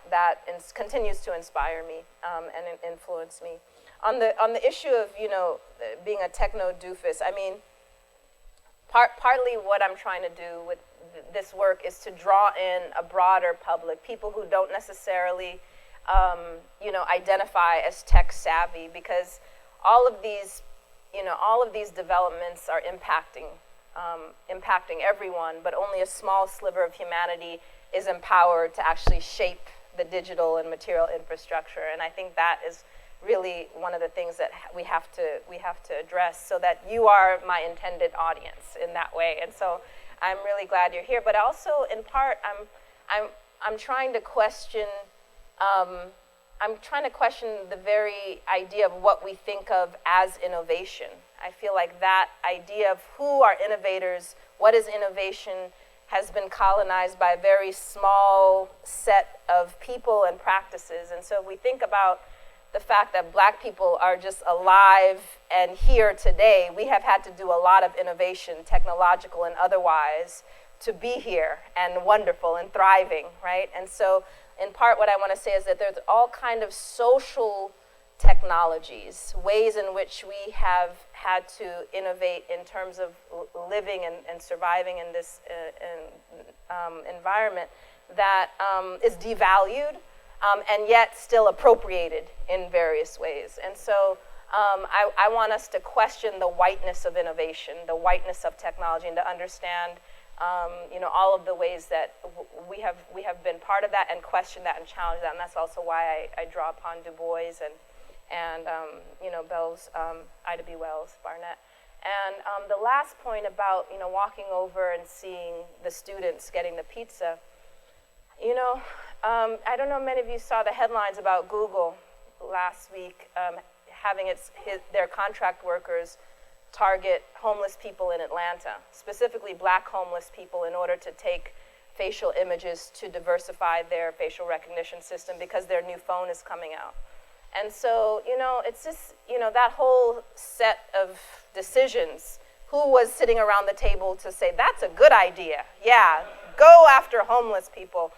continues to inspire me and influence me. On the issue of being a techno doofus, I mean, partly what I'm trying to do with this work is to draw in a broader public, people who don't necessarily identify as tech savvy, because all of these developments are impacting everyone, but only a small sliver of humanity is empowered to actually shape the digital and material infrastructure. And I think that is really one of the things that we have to address, so that you are my intended audience in that way. And so I'm really glad you're here. But also, in part, I'm trying to question the very idea of what we think of as innovation. I feel like that idea of who are innovators, what is innovation, has been colonized by a very small set of people and practices. And so if we think about the fact that Black people are just alive and here today, we have had to do a lot of innovation, technological and otherwise, to be here and wonderful and thriving, right? And so in part what I want to say is that there's all kind of social technologies, ways in which we have had to innovate in terms of living and surviving in this environment that is devalued, and yet still appropriated in various ways. And so I want us to question the whiteness of innovation, the whiteness of technology, and to understand all of the ways that we have been part of that and question that and challenge that. And that's also why I draw upon Du Bois and Bell's, Ida B. Wells, Barnett. And the last point about walking over and seeing the students getting the pizza, I don't know, many of you saw the headlines about Google last week having their contract workers target homeless people in Atlanta, specifically Black homeless people, in order to take facial images to diversify their facial recognition system because their new phone is coming out. And so, it's just, that whole set of decisions, who was sitting around the table to say, that's a good idea, yeah, go after homeless people.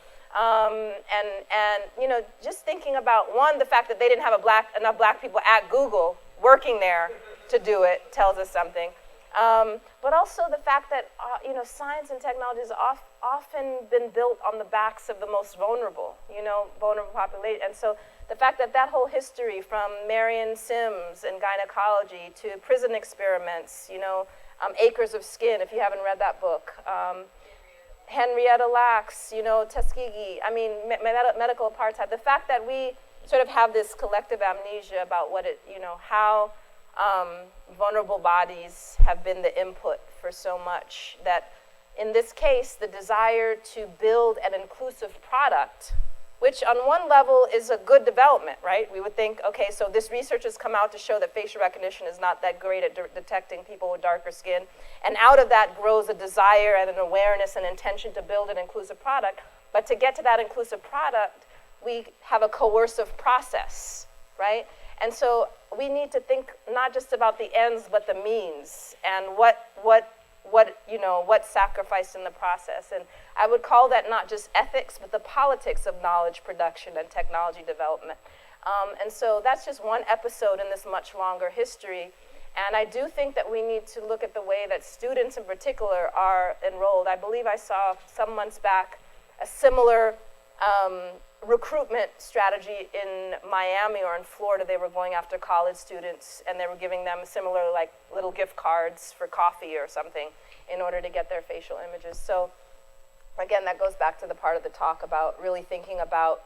Just thinking about, one, the fact that they didn't have enough black people at Google working there to do it tells us something. But also the fact that, science and technology has often been built on the backs of the most vulnerable, vulnerable population. And so the fact that that whole history from Marion Sims and gynecology to prison experiments, Acres of Skin, if you haven't read that book, Henrietta Lacks, Tuskegee, medical apartheid, the fact that we sort of have this collective amnesia about how vulnerable bodies have been the input for so much, that in this case, the desire to build an inclusive product, which on one level is a good development, right? We would think, okay, so this research has come out to show that facial recognition is not that great at detecting people with darker skin, and out of that grows a desire and an awareness and intention to build an inclusive product. But to get to that inclusive product, we have a coercive process, right? And so we need to think not just about the ends, but the means, and what's sacrificed in the process. And I would call that not just ethics, but the politics of knowledge production and technology development. And so that's just one episode in this much longer history. And I do think that we need to look at the way that students in particular are enrolled. I believe I saw some months back a similar recruitment strategy in Miami or in Florida. They were going after college students, and they were giving them similar little gift cards for coffee or something in order to get their facial images. So again, that goes back to the part of the talk about really thinking about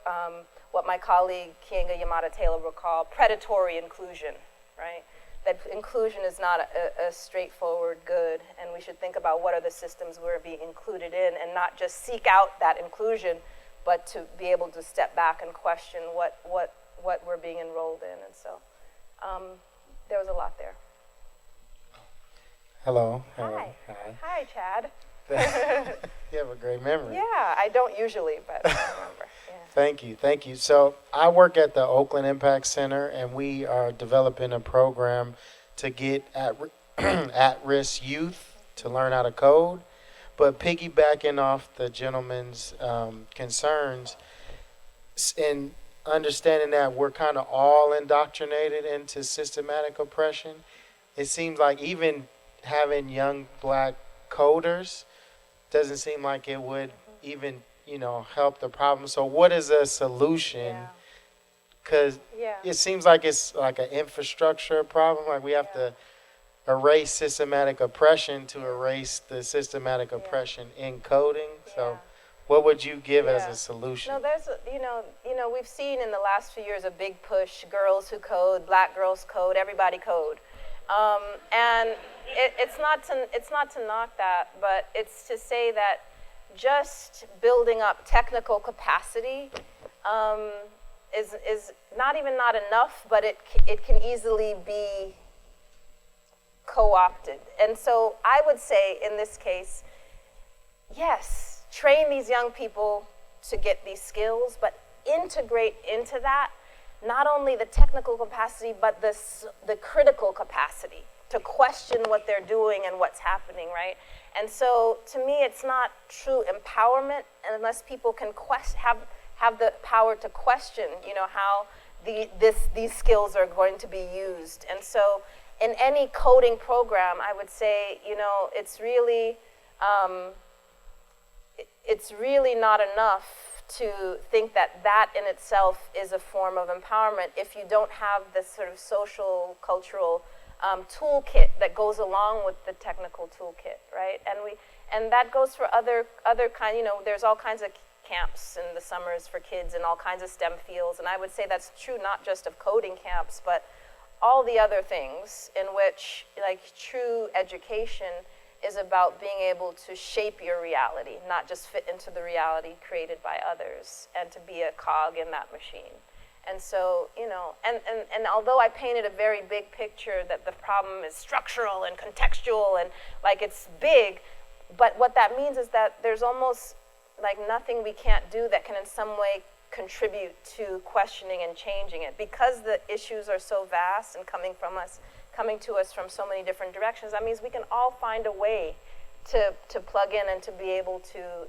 what my colleague Kienga Yamada-Taylor would call predatory inclusion, right? That inclusion is not a straightforward good, and we should think about what are the systems we're being included in, and not just seek out that inclusion, but to be able to step back and question what we're being enrolled in. And so there was a lot there. Hello. Hi. Hi, Chad. You have a great memory. Yeah, I don't usually, but I remember. Yeah. Thank you. So I work at the Oakland Impact Center, and we are developing a program to get at-risk youth to learn how to code. But piggybacking off the gentleman's concerns, and understanding that we're kind of all indoctrinated into systematic oppression, it seems like even having young black coders doesn't seem like it would even, help the problem. So what is a solution? Because it seems like it's like an infrastructure problem. Like we have to erase systematic oppression to erase the systematic oppression in coding. So what would you give as a solution? No, there's, we've seen in the last few years a big push, girls who code, black girls code, everybody code. And it's not to knock that, but it's to say that just building up technical capacity is not even not enough, but it can easily be co-opted. And so I would say in this case, yes, train these young people to get these skills, but integrate into that not only the technical capacity, but the critical capacity to question what they're doing and what's happening, right? And so to me, it's not true empowerment unless people can have the power to question, how these skills are going to be used. And so in any coding program, I would say, it's really not enough to think that in itself is a form of empowerment if you don't have this sort of social, cultural toolkit that goes along with the technical toolkit, right? And that goes for other kind. There's all kinds of camps in the summers for kids in all kinds of STEM fields, and I would say that's true not just of coding camps, but all the other things in which, true education is about being able to shape your reality, not just fit into the reality created by others, and to be a cog in that machine. And so, and although I painted a very big picture that the problem is structural and contextual and it's big, but what that means is that there's almost nothing we can't do that can in some way contribute to questioning and changing it. Because the issues are so vast and coming to us from so many different directions, that means we can all find a way to plug in and to be able to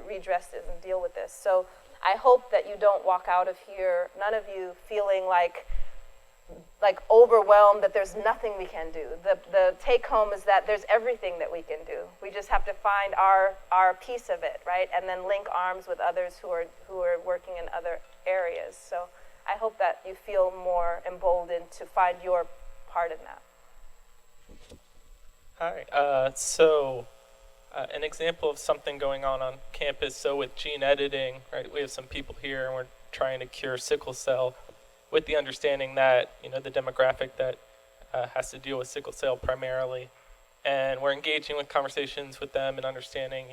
redress this and deal with this. So I hope that you don't walk out of here, none of you feeling like overwhelmed that there's nothing we can do. The take home is that there's everything that we can do. We just have to find our piece of it, right? And then link arms with others who are working in other areas. So I hope that you feel more emboldened to find your part in that. Hi. An example of something going on campus. So with gene editing, right? We have some people here, and we're trying to cure sickle cell, with the understanding that the demographic that has to deal with sickle cell primarily, and we're engaging with conversations with them and understanding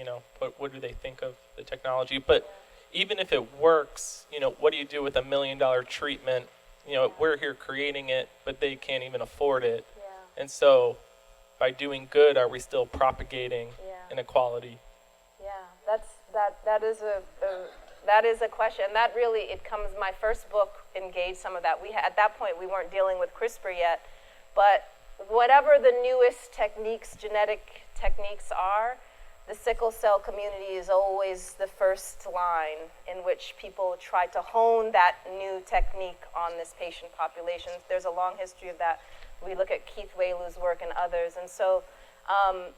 what do they think of the technology. But even if it works, what do you do with $1 million treatment? We're here creating it, but they can't even afford it. Yeah. And so by doing good, are we still propagating inequality? Yeah, that is a question. And that really, my first book engaged some of that. At that point, we weren't dealing with CRISPR yet, but whatever the newest genetic techniques are, the sickle cell community is always the first line in which people try to hone that new technique on this patient population. There's a long history of that. We look at Keith Waylu's work and others, and so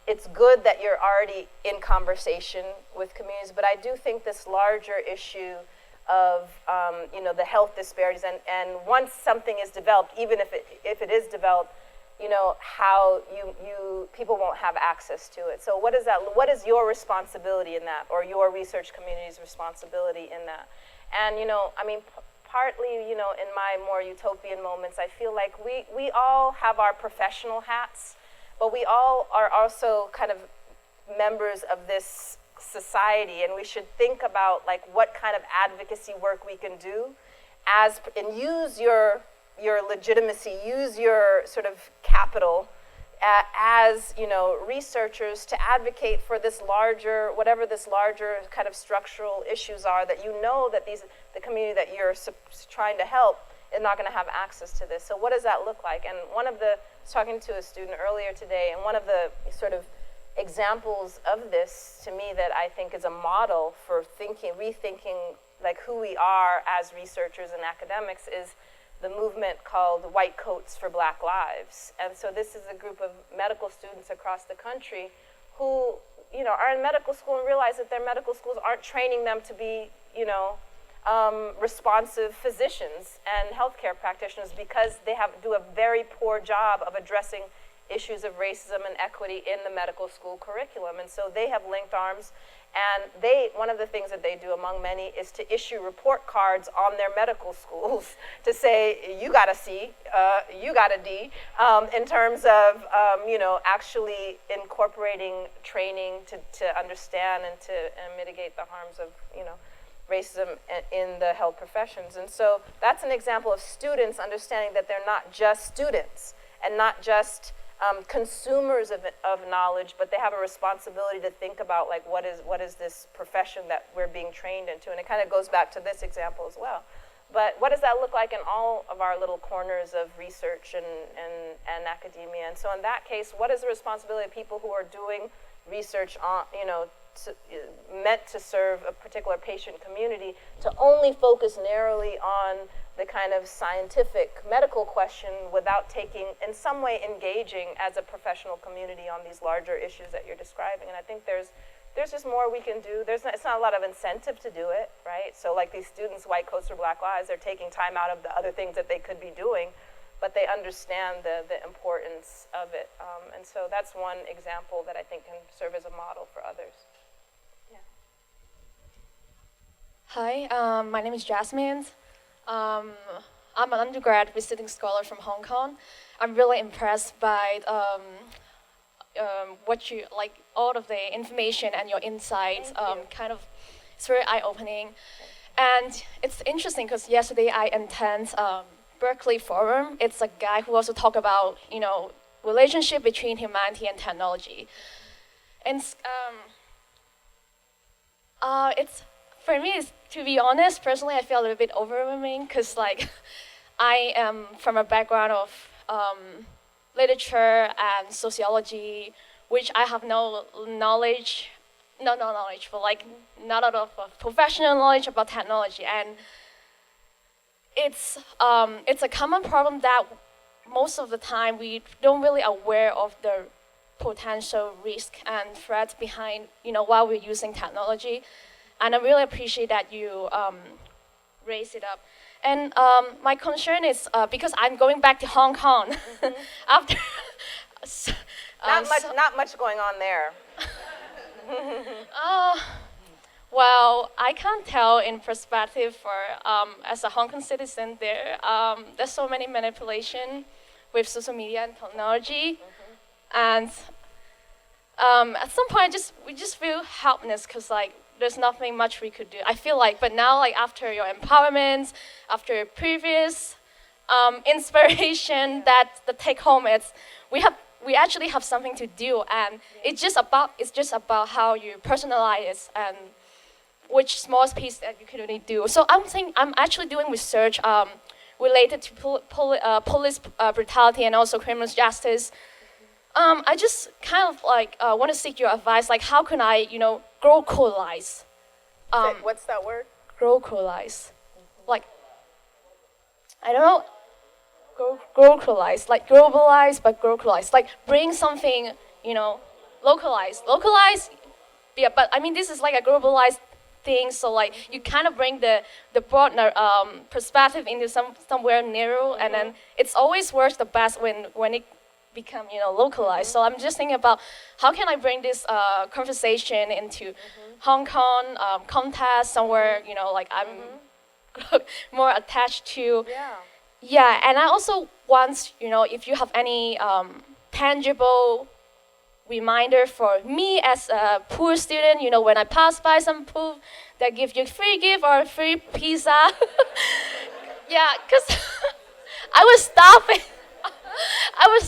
it's good that you're already in conversation with communities, but I do think this larger issue of the health disparities, and once something is developed, even if it is developed, how people won't have access to it. So what is your responsibility in that, or your research community's responsibility in that? And partly, in my more utopian moments, I feel like we all have our professional hats, but we all are also kind of members of this society, and we should think about what kind of advocacy work we can do and use your legitimacy, use your sort of capital as researchers to advocate for this larger, whatever this larger kind of structural issues are that that the community that you're trying to help is not going to have access to this. So what does that look like? And I was talking to a student earlier today, and one of the sort of examples of this to me that I think is a model for rethinking who we are as researchers and academics is the movement called White Coats for Black Lives. And so this is a group of medical students across the country who are in medical school and realize that their medical schools aren't training them to be responsive physicians and healthcare practitioners because they do a very poor job of addressing issues of racism and equity in the medical school curriculum. And so they have linked arms, and one of the things that they do among many is to issue report cards on their medical schools to say, you got a C, you got a D, in terms of actually incorporating training to understand and to mitigate the harms of racism in the health professions. And so that's an example of students understanding that they're not just students and not just consumers of knowledge, but they have a responsibility to think about what is this profession that we're being trained into. And it kind of goes back to this example as well. But what does that look like in all of our little corners of research and academia? And so in that case, what is the responsibility of people who are doing research on, meant to serve a particular patient community to only focus narrowly on the kind of scientific medical question without in some way engaging as a professional community on these larger issues that you're describing? And I think there's just more we can do. It's not a lot of incentive to do it, right? So these students, White Coats for Black Lives, they're taking time out of the other things that they could be doing, but they understand the importance of it. And so that's one example that I think can serve as a model for others. Yeah. Hi, my name is Jasmine. I'm an undergrad visiting scholar from Hong Kong. I'm really impressed by what you all of the information and your insights. It's very eye-opening, and it's interesting because yesterday I attended Berkeley Forum. It's a guy who also talk about relationship between humanity and technology, and it's for me, to be honest, personally, I feel a little bit overwhelming because like I am from a background of literature and sociology, which I have no knowledge, not knowledge, but like not a lot of professional knowledge about technology, and it's a common problem that most of the time we don't really aware of the potential risk and threats behind, while we're using technology. And I really appreciate that you raise it up. And my concern is because I'm going back to Hong Kong after. Not much going on there. Well, I can't tell in perspective for as a Hong Kong citizen there's so many manipulation with social media and technology, and at some point we just feel helpless because like there's nothing much we could do. I feel like, but now like after your empowerment, after your previous inspiration, that the take home is we actually have something to do, and it's just about how you personalize it and which small piece that you can really do. So I'm actually doing research related to police brutality and also criminal justice. I just kind of like want to seek your advice. Like, how can I, globalize? What's that word? Globalize. Like, I don't know. Globalize, like globalize, but globalize. Like, bring something, localize. Localize. Yeah, but I mean, this is like a globalized thing. So like, you kind of bring the broader perspective into somewhere narrow, and then it's always works the best when it become localized. So I'm just thinking about how can I bring this conversation into Hong Kong context somewhere like I'm more attached to. Yeah, and I also want if you have any tangible reminder for me as a poor student, when I pass by some pool that give you free gift or free pizza. Yeah, because I was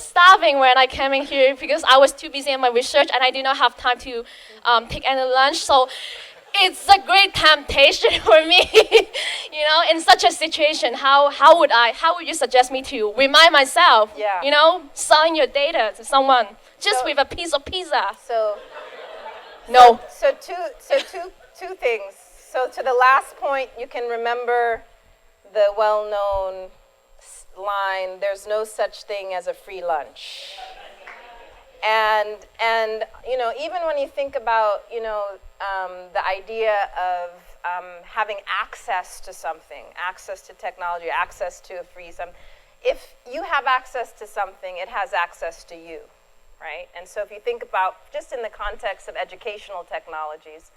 starving when I came in here because I was too busy in my research and I did not have time to take any lunch. So it's a great temptation for me, in such a situation. How would you suggest me to remind myself? Yeah. Selling your data to someone just with a piece of pizza. So two things. So to the last point, you can remember the well-known line, "There's no such thing as a free lunch." And even when you think about the idea of having access to something, access to technology, access to a free if you have access to something, it has access to you, right? And so if you think about just in the context of educational technologies,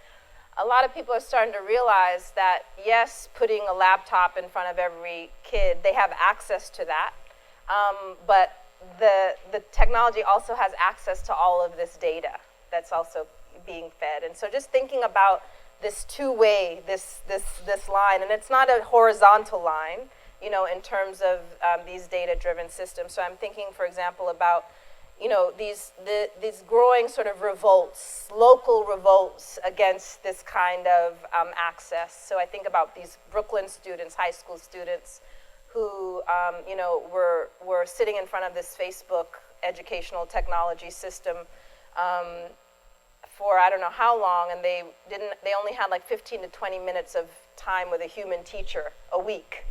a lot of people are starting to realize that yes, putting a laptop in front of every kid, they have access to that, but the technology also has access to all of this data that's also being fed. And so just thinking about this two-way, this line, and it's not a horizontal line, in terms of these data-driven systems. So I'm thinking, for example, about these growing sort of revolts, local revolts against this kind of access. So I think about these Brooklyn students, high school students, who were sitting in front of this Facebook educational technology system for I don't know how long, and they only had like 15 to 20 minutes of time with a human teacher a week.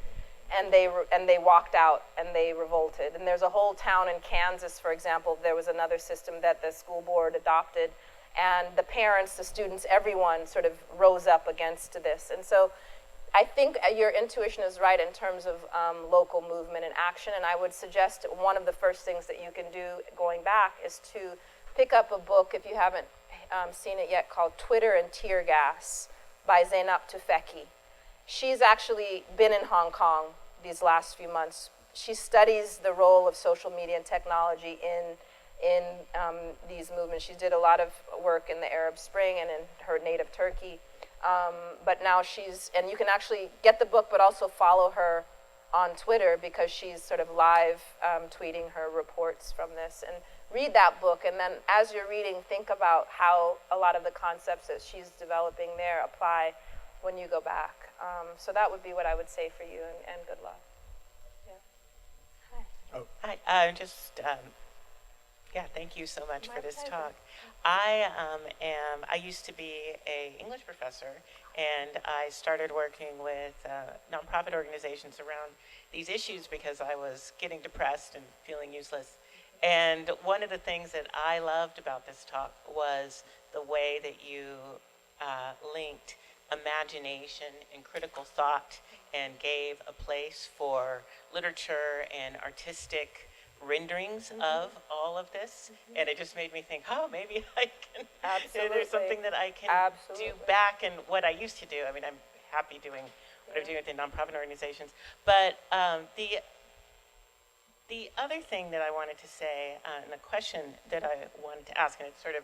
And they walked out and they revolted. And there's a whole town in Kansas, for example, there was another system that the school board adopted, and the parents, the students, everyone sort of rose up against this. And so I think your intuition is right in terms of local movement and action, and I would suggest one of the first things that you can do going back is to pick up a book, if you haven't seen it yet, called Twitter and Tear Gas by Zainab Tufekci. She's actually been in Hong Kong these last few months. She studies the role of social media and technology in these movements. She did a lot of work in the Arab Spring and in her native Turkey. But now and you can actually get the book, but also follow her on Twitter because she's sort of live tweeting her reports from this. And read that book, and then as you're reading, think about how a lot of the concepts that she's developing there apply when you go back. So that would be what I would say for you, and good luck. Hi, thank you so much for this talk. I used to be a English professor, and I started working with nonprofit organizations around these issues because I was getting depressed and feeling useless. And one of the things that I loved about this talk was the way that you linked imagination and critical thought and gave a place for literature and artistic renderings of all of this. And it just made me think, oh, maybe I can, there's something that I can do back in what I used to do. I mean, I'm happy doing what I'm doing with the nonprofit organizations. But the other thing that I wanted to say, and the question that I wanted to ask, and it's sort of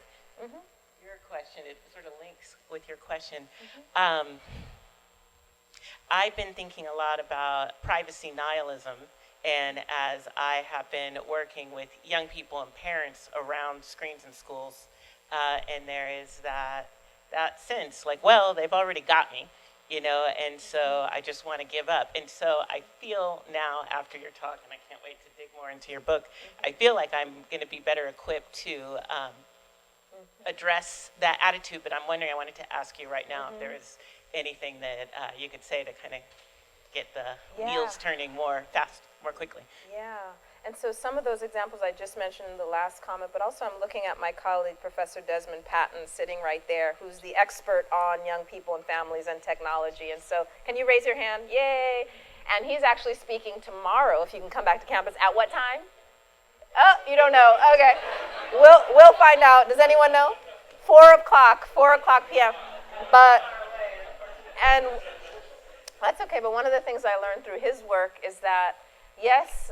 your question, it sort of links with your question. I've been thinking a lot about privacy nihilism, and as I have been working with young people and parents around screens in schools, and there is that sense, like, well, they've already got me, you know, and so I just want to give up. And so I feel now, after your talk, and I can't wait to dig more into your book, I feel like I'm going to be better equipped to address that attitude, but I'm wondering, I wanted to ask you right now if there is anything that you could say to kind of get the wheels turning more quickly. Yeah, and so some of those examples I just mentioned in the last comment, but also I'm looking at my colleague, Professor Desmond Patton, sitting right there, who's the expert on young people and families and technology. And so, can you raise your hand? Yay! And he's actually speaking tomorrow, if you can come back to campus. At what time? Oh, you don't know. Okay. We'll find out. Does anyone know? 4 o'clock p.m. And that's okay, but one of the things I learned through his work is that, yes,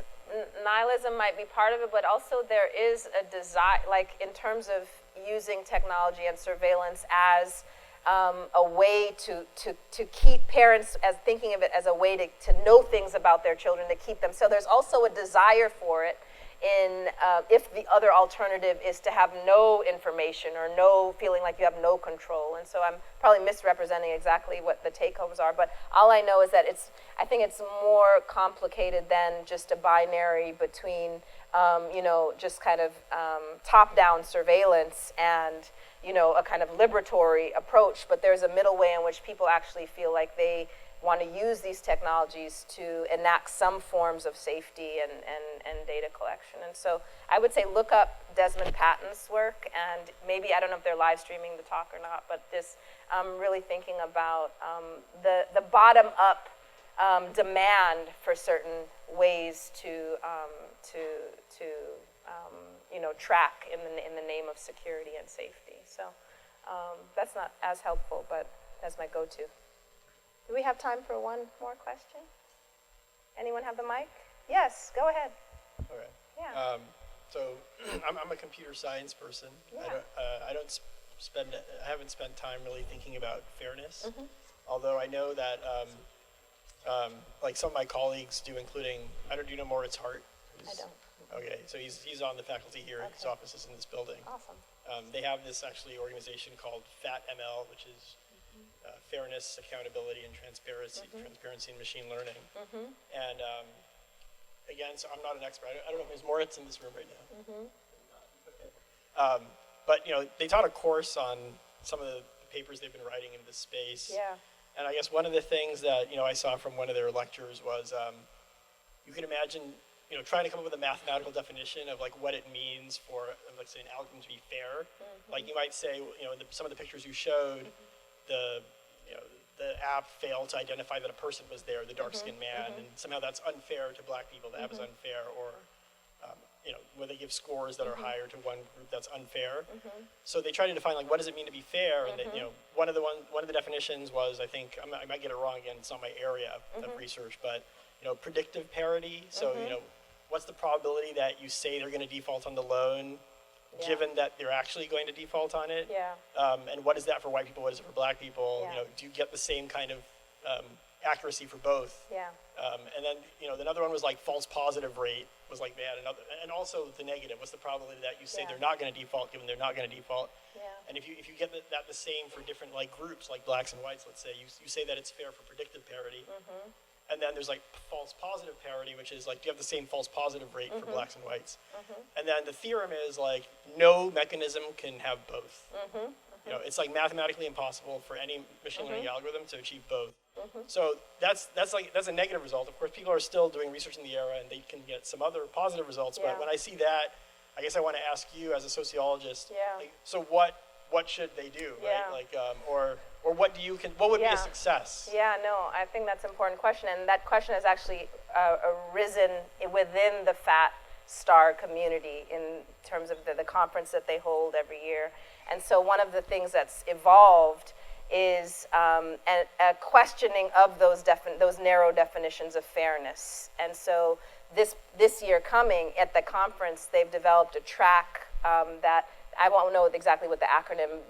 nihilism might be part of it, but also there is a desire, like in terms of using technology and surveillance as a way to keep parents, as thinking of it as a way to know things about their children, to keep them. So there's also a desire for it in if the other alternative is to have no information or no feeling like you have no control. And so I'm probably misrepresenting exactly what the take-homes are, but all I know is that I think it's more complicated than just a binary between, just kind of top-down surveillance and, a kind of liberatory approach, but there's a middle way in which people actually feel like they want to use these technologies to enact some forms of safety and data collection. And so I would say look up Desmond Patton's work, and maybe, I don't know if they're live streaming the talk or not, but this really thinking about the bottom-up demand for certain ways to track in the name of security and safety. So that's not as helpful, but as my go-to. Do we have time for one more question? Anyone have the mic? Yes, go ahead. Okay. Yeah. So I'm a computer science person. Yeah. I haven't spent time really thinking about fairness. Although I know that like some of my colleagues do, including, do you know Moritz Hart? I don't. Okay, so he's on the faculty here. Okay. His office is in this building. Awesome. They have this actually organization called FATML, which is fairness, accountability, and transparency in machine learning. And again, so I'm not an expert. I don't know if there's Moritz in this room right now. But they taught a course on some of the papers they've been writing in this space. Yeah. And I guess one of the things that I saw from one of their lectures was you can imagine trying to come up with a mathematical definition of like what it means for, let's say, an algorithm to be fair. Like you might say, some of the pictures you showed, the app failed to identify that a person was there, the dark-skinned man, and somehow that's unfair to black people. The app is unfair, or when they give scores that are higher to one group, that's unfair. So they try to define like what does it mean to be fair, and one of the definitions was, I think I might get it wrong again, it's not my area of research, but predictive parity. So what's the probability that you say they're going to default on the loan, given that they're actually going to default on it? And what is that for white people? What is it for black people? Do you get the same kind of accuracy for both? And then another one was like false positive rate was like they had another, and also the negative. What's the probability that you say they're not going to default, given they're not going to default? And if you get that the same for different like groups, like blacks and whites, let's say, you say that it's fair for predictive parity. And then there's like false positive parity, which is like, do you have the same false positive rate for blacks and whites? And then the theorem is like, no mechanism can have both. You know, it's like mathematically impossible for any machine learning algorithm to achieve both. So that's a negative result. Of course, people are still doing research in the era, and they can get some other positive results. But when I see that, I guess I want to ask you as a sociologist. Like, so what should they do, right? Like, or what would be a success? Yeah, no, I think that's an important question, and that question has actually arisen within the Fat Star community in terms of the conference that they hold every year. And so one of the things that's evolved is a questioning of those narrow definitions of fairness. And so this year coming at the conference, they've developed a track that I won't know exactly what the acronym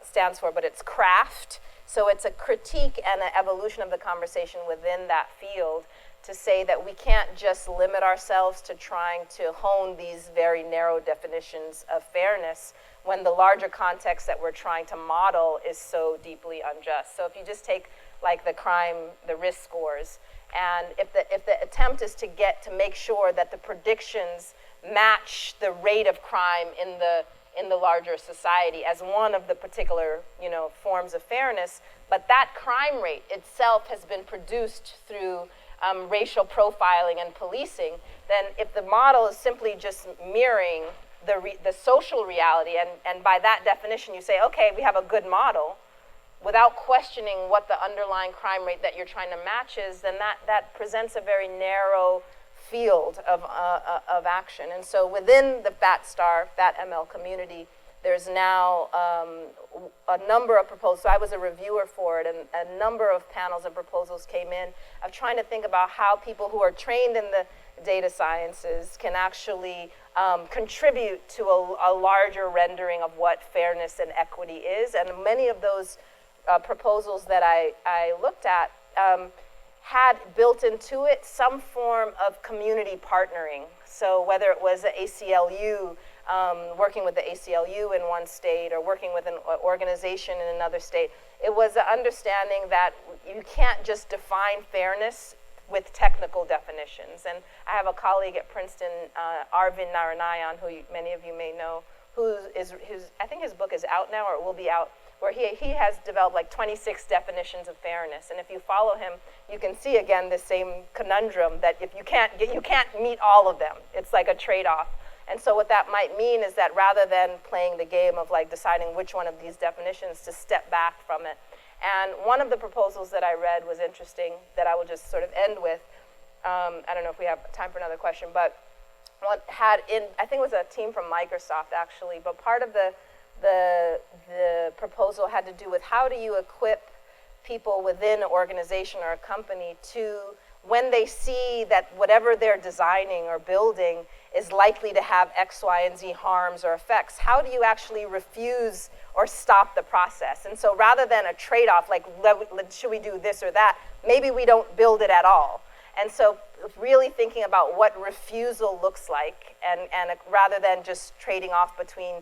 stands for, but it's CRAFT. So it's a critique and an evolution of the conversation within that field to say that we can't just limit ourselves to trying to hone these very narrow definitions of fairness when the larger context that we're trying to model is so deeply unjust. So if you just take like the risk scores, and if the attempt is to make sure that the predictions match the rate of crime in the larger society as one of the particular forms of fairness, but that crime rate itself has been produced through racial profiling and policing, then if the model is simply just mirroring the social reality, and by that definition you say, okay, we have a good model, without questioning what the underlying crime rate that you're trying to match is, then that presents a very narrow field of action. And so within the Fat ML community, there's now a number of proposals. So I was a reviewer for it, and a number of panels and proposals came in of trying to think about how people who are trained in the data sciences can actually contribute to a larger rendering of what fairness and equity is. And many of those proposals that I looked at had built into it some form of community partnering. So whether it was the ACLU, working with the ACLU in one state or working with an organization in another state, it was the understanding that you can't just define fairness with technical definitions. And I have a colleague at Princeton, Arvind Naranayan, who many of you may know, I think his book is out now, or it will be out, where he has developed like 26 definitions of fairness. And if you follow him, you can see again the same conundrum that if you can't meet all of them, it's like a trade-off. And so what that might mean is that rather than playing the game of like deciding which one of these definitions to step back from it. And one of the proposals that I read was interesting that I will just sort of end with. I don't know if we have time for another question, but I think it was a team from Microsoft actually, but part of the proposal had to do with how do you equip people within an organization or a company to, when they see that whatever they're designing or building is likely to have X, Y, and Z harms or effects, how do you actually refuse or stop the process? And so rather than a trade-off, like should we do this or that, maybe we don't build it at all. And so really thinking about what refusal looks like, and rather than just trading off between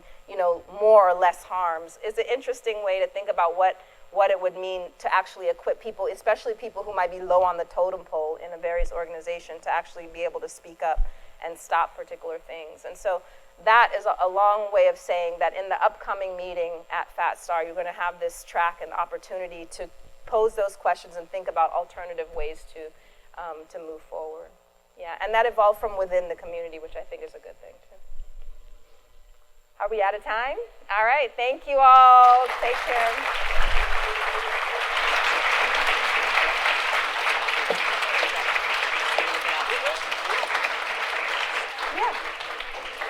more or less harms, is an interesting way to think about what it would mean to actually equip people, especially people who might be low on the totem pole in a various organization, to actually be able to speak up and stop particular things. And so that is a long way of saying that in the upcoming meeting at FatStar, you're going to have this track and opportunity to pose those questions and think about alternative ways to move forward. Yeah, and that evolved from within the community, which I think is a good thing too. Are we out of time? All right, thank you all. Take care.